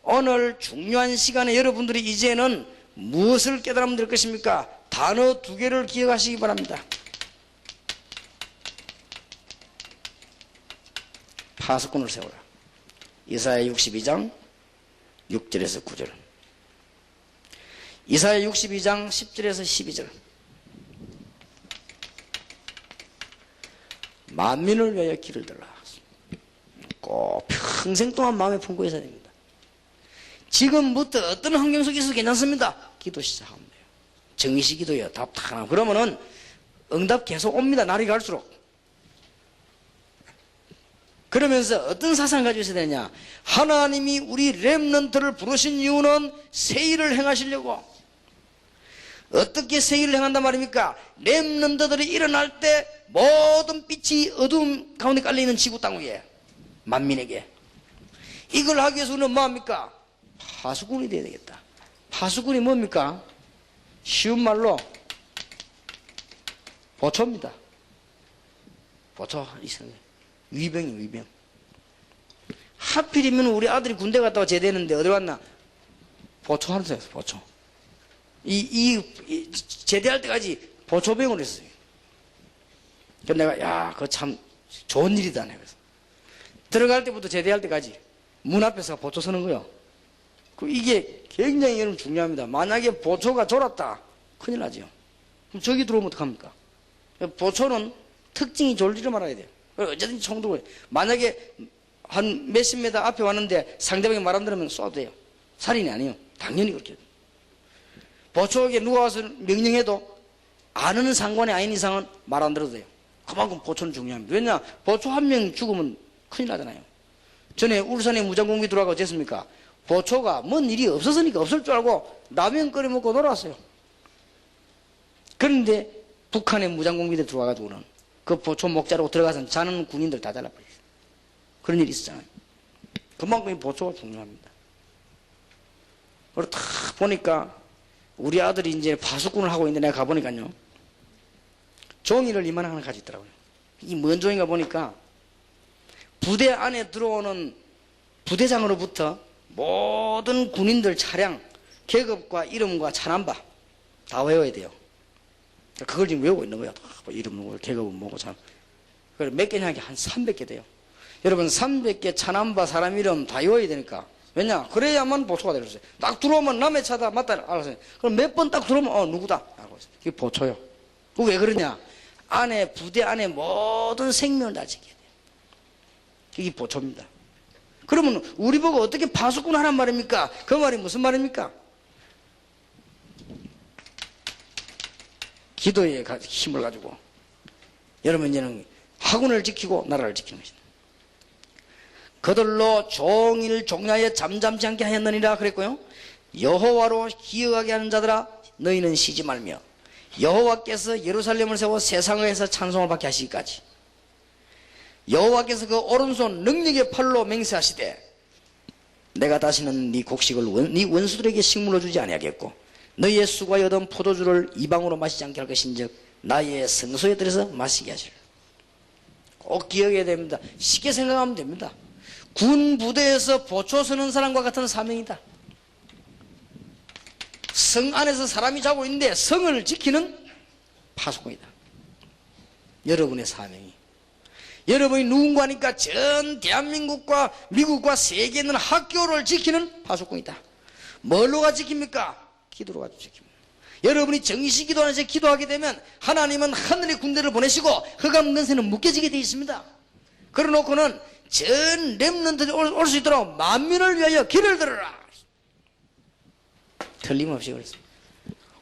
오늘 중요한 시간에 여러분들이 이제는 무엇을 깨달으면 될 것입니까? 단어 두 개를 기억하시기 바랍니다. 파수꾼을 세워라. 이사야 62장 6절에서 9절. 이사야 62장 10절에서 12절. 만민을 위하여 길을 들라. 꼭 평생 동안 마음에 품고 있어야 됩니다. 지금부터 어떤 환경 속에 있어도 괜찮습니다. 기도 시작하면 돼요. 정시 기도예요. 답 다 나오고. 그러면은 응답 계속 옵니다. 날이 갈수록. 그러면서 어떤 사상을 가지고 있어야 되냐? 하나님이 우리 렘넌트를 부르신 이유는 새 일을 행하시려고. 어떻게 새 일을 행한단 말입니까? 렘넌트들이 일어날 때 모든 빛이 어두움 가운데 깔려있는 지구 땅 위에 만민에게 이걸 하기 위해서 우리는 뭐합니까? 파수꾼이 돼야 되겠다. 파수꾼이 뭡니까? 쉬운 말로 보초입니다. 보초. 위병이 위병. 하필이면 우리 아들이 군대 갔다가 제대했는데 어디 갔나? 보초하는 데였어. 보초. 제대할 때까지 보초병을 했어요. 그래서 내가 야 그거 참 좋은 일이다. 그래서 들어갈 때부터 제대할 때까지 문 앞에서 보초 서는 거요. 이게 굉장히 여러분 중요합니다. 만약에 보초가 졸았다 큰일 나죠. 그럼 저기 들어오면 어떡합니까? 보초는 특징이 졸지를 말아야 돼요. 어쨌든지 총 들고 만약에 한 몇십 미터 앞에 왔는데 상대방이 말 안 들으면 쏴도 돼요. 살인이 아니에요. 당연히 그렇게 돼요. 보초에게 누가 와서 명령해도 아는 상관이 아닌 이상은 말 안 들어도 돼요. 그만큼 보초는 중요합니다. 왜냐? 보초 한 명 죽으면 큰일 나잖아요. 전에 울산에 무장공비 들어가고 어쨌습니까? 보초가 뭔 일이 없었으니까 없을 줄 알고 라면 끓여 먹고 놀았어요. 그런데 북한에 무장공비대 들어와가지고는 그 보초 목자로 들어가서 자는 군인들 다 잘라버렸어요. 그런 일이 있었잖아요. 그만큼 이 보초가 중요합니다. 그리고 딱 보니까 우리 아들이 이제 파수꾼을 하고 있는데 내가 가보니까요. 종이를 이만한 하나 가지고 있더라고요. 이 뭔 종인가 보니까 부대 안에 들어오는 부대장으로부터 모든 군인들 차량, 계급과 이름과 차남바 다 외워야 돼요. 그걸 지금 외우고 있는 거예요. 이름은 뭐고 계급은 뭐고 참. 그래 몇 개냐 한 300개 돼요. 여러분 300개 차남바 사람 이름 다 외워야 되니까. 왜냐? 그래야만 보초가 되겠어요. 딱 들어오면 남의 차다 맞다 알았어요. 그럼 몇 번 딱 들어오면 누구다 알고 있어요. 이게 보초요. 왜 그러냐? 안에 부대 안에 모든 생명을 다 지켜야 돼요. 이게 보초입니다. 그러면 우리 보고 어떻게 파수꾼 하란 말입니까? 그 말이 무슨 말입니까? 기도에 힘을 가지고 여러분 이제는 학원을 지키고 나라를 지키는 것입니다. 그들로 종일 종야에 잠잠지 않게 하였느니라 그랬고요. 여호와로 기억하게 하는 자들아 너희는 쉬지 말며 여호와께서 예루살렘을 세워 세상에서 찬송을 받게 하시기까지 여호와께서 그 오른손 능력의 팔로 맹세하시되 내가 다시는 네 곡식을 네 원수들에게 식물로 주지 아니하겠고 너희의 수고에 얻은 포도주를 이방으로 마시지 않게 할 것인즉 나의 성소에 들여서 마시게 하시라. 꼭 기억해야 됩니다. 쉽게 생각하면 됩니다. 군 부대에서 보초 서는 사람과 같은 사명이다. 성 안에서 사람이 자고 있는데 성을 지키는 파수꾼이다. 여러분의 사명이. 여러분이 누군가니까 전 대한민국과 미국과 세계에 있는 학교를 지키는 파수꾼이다. 뭘로가 지킵니까? 기도로가 지킵니다. 여러분이 정시 기도하면서 기도하게 되면 하나님은 하늘의 군대를 보내시고 흑암 근세는 묶여지게 되어 있습니다. 그러놓고는 전 렘넌트들이 올 수 있도록 만민을 위하여 길을 들어라. 틀림없이 그랬습니다.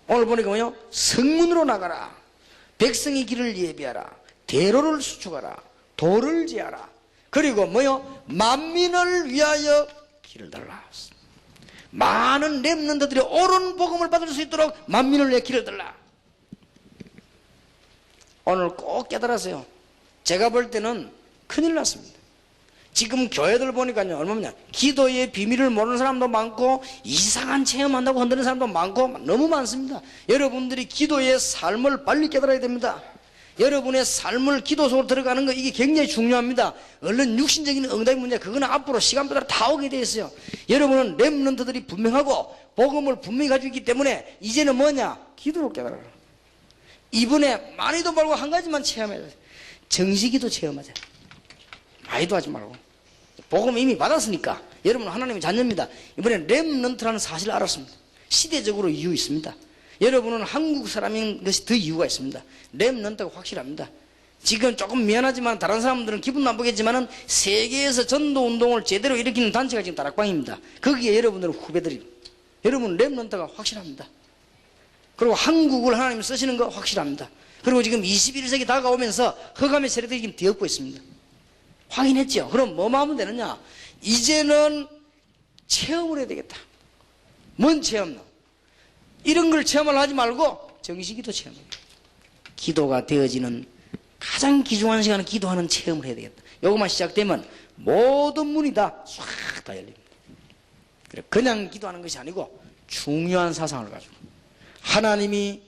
오늘 보니까 뭐요? 성문으로 나가라. 백성의 길을 예비하라. 대로를 수축하라. 도를 지하라. 그리고 뭐요? 만민을 위하여 길을 들라. 많은 렘넌트들이 옳은 복음을 받을 수 있도록 만민을 위해 길을 들라. 오늘 꼭 깨달았어요. 제가 볼 때는 큰일 났습니다. 지금 교회들 보니까요, 얼마냐, 기도의 비밀을 모르는 사람도 많고 이상한 체험한다고 흔드는 사람도 많고 너무 많습니다. 여러분들이 기도의 삶을 빨리 깨달아야 됩니다. 여러분의 삶을 기도 속으로 들어가는 거, 이게 굉장히 중요합니다. 얼른 육신적인 응답의 문제, 그거는 앞으로 시간보다 다 오게 돼 있어요. 여러분은 렘넌트들이 분명하고 복음을 분명히 가지고 있기 때문에 이제는 뭐냐? 기도로 깨달아라. 이번에 많이도 말고 한 가지만 체험해야 돼. 정식기도 체험하자. 많이도 하지 말고. 복음 이미 받았으니까. 여러분 하나님의 자녀입니다. 이번에 렘넌트라는 사실을 알았습니다. 시대적으로 이유 있습니다. 여러분은 한국 사람인 것이 더 이유가 있습니다. 렘넌트가 확실합니다. 지금 조금 미안하지만 다른 사람들은 기분 나쁘겠지만은 세계에서 전도 운동을 제대로 일으키는 단체가 지금 다락방입니다. 거기에 여러분들은 후배들이, 여러분 렘넌트가 확실합니다. 그리고 한국을 하나님 쓰시는 거 확실합니다. 그리고 지금 21세기 다가오면서 흑암의 세력들이 지금 뒤엎고 있습니다. 확인했죠? 그럼 뭐만 하면 되느냐? 이제는 체험을 해야 되겠다. 뭔 체험? 이런 걸 체험을 하지 말고 정식기도 체험해요. 기도가 되어지는 가장 귀중한 시간은 기도하는 체험을 해야 되겠다. 요것만 시작되면 모든 문이 다 싹 다 열립니다. 그냥 기도하는 것이 아니고 중요한 사상을 가지고 하나님이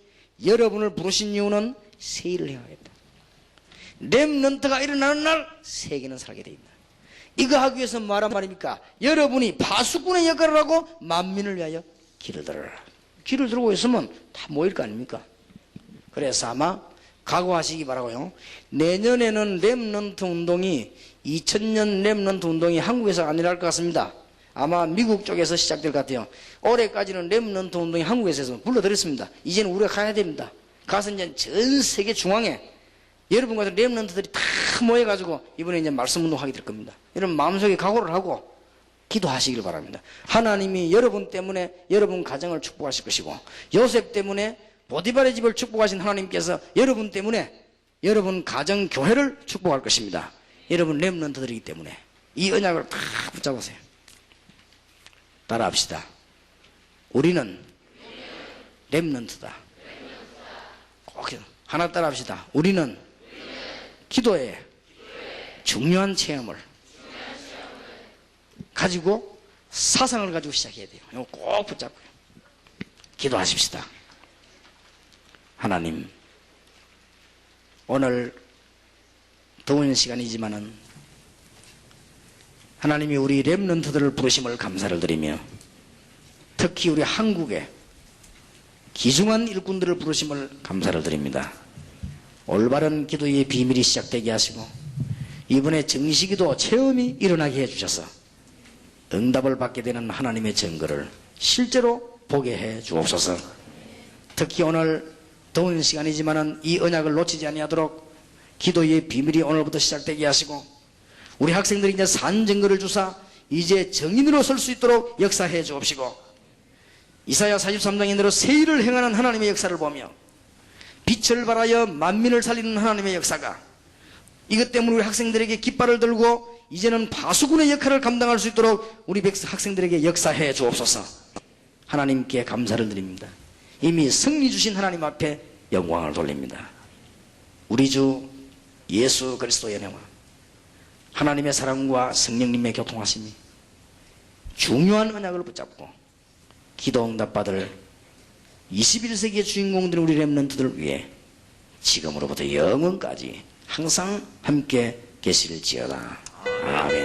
여러분을 부르신 이유는 새 일을 해야겠다. 렘넌트가 일어나는 날 세계는 살게 됩니다. 이거 하기 위해서 뭐란 말입니까? 여러분이 파수꾼의 역할을 하고 만민을 위하여 길을 들어라. 길을 들고 있으면 다 모일 거 아닙니까? 그래서 아마 각오하시기 바라고요. 내년에는 렘넌트 운동이 2000년 렘넌트 운동이 한국에서 안 일어날 것 같습니다. 아마 미국 쪽에서 시작될 것 같아요. 올해까지는 렘넌트 운동이 한국에서 불러드렸습니다. 이제는 우리가 가야 됩니다. 가서 이제 전 세계 중앙에 여러분 같은 렘넌트들이 다 모여가지고 이번에 이제 말씀 운동하게 될 겁니다. 여러분 마음속에 각오를 하고 기도하시길 바랍니다. 하나님이 여러분 때문에 여러분 가정을 축복하실 것이고 요셉 때문에 보디발의 집을 축복하신 하나님께서 여러분 때문에 여러분 가정 교회를 축복할 것입니다. 여러분 렘넌트들이기 때문에 이 언약을 다 붙잡으세요. 따라합시다. 우리는 렘넌트다. 꼭 하나 따라합시다. 우리는 기도에 중요한 체험을 가지고 사상을 가지고 시작해야 돼요. 이거 꼭 붙잡고요. 기도하십시다. 하나님, 오늘 더운 시간이지만은 하나님이 우리 렘넌트들을 부르심을 감사를 드리며 특히 우리 한국에 귀중한 일꾼들을 부르심을 감사를 드립니다. 올바른 기도의 비밀이 시작되게 하시고 이번에 정식기도 체험이 일어나게 해주셔서 응답을 받게 되는 하나님의 증거를 실제로 보게 해 주옵소서. 특히 오늘 더운 시간이지만은 이 언약을 놓치지 아니하도록 기도의 비밀이 오늘부터 시작되게 하시고 우리 학생들이 이제 산 증거를 주사 이제 정인으로 설 수 있도록 역사해 주옵시고 이사야 43장인대로 새 일을 행하는 하나님의 역사를 보며 빛을 발하여 만민을 살리는 하나님의 역사가 이것 때문에 우리 학생들에게 깃발을 들고 이제는 파수꾼의 역할을 감당할 수 있도록 우리 학생들에게 역사해 주옵소서. 하나님께 감사를 드립니다. 이미 승리 주신 하나님 앞에 영광을 돌립니다. 우리 주 예수 그리스도의 은혜와 하나님의 사랑과 성령님의 교통하심이 중요한 언약을 붙잡고 기도 응답 받을 21세기의 주인공들은 우리 렘넌트들을 위해 지금으로부터 영원까지 항상 함께 계실지어다. 아멘.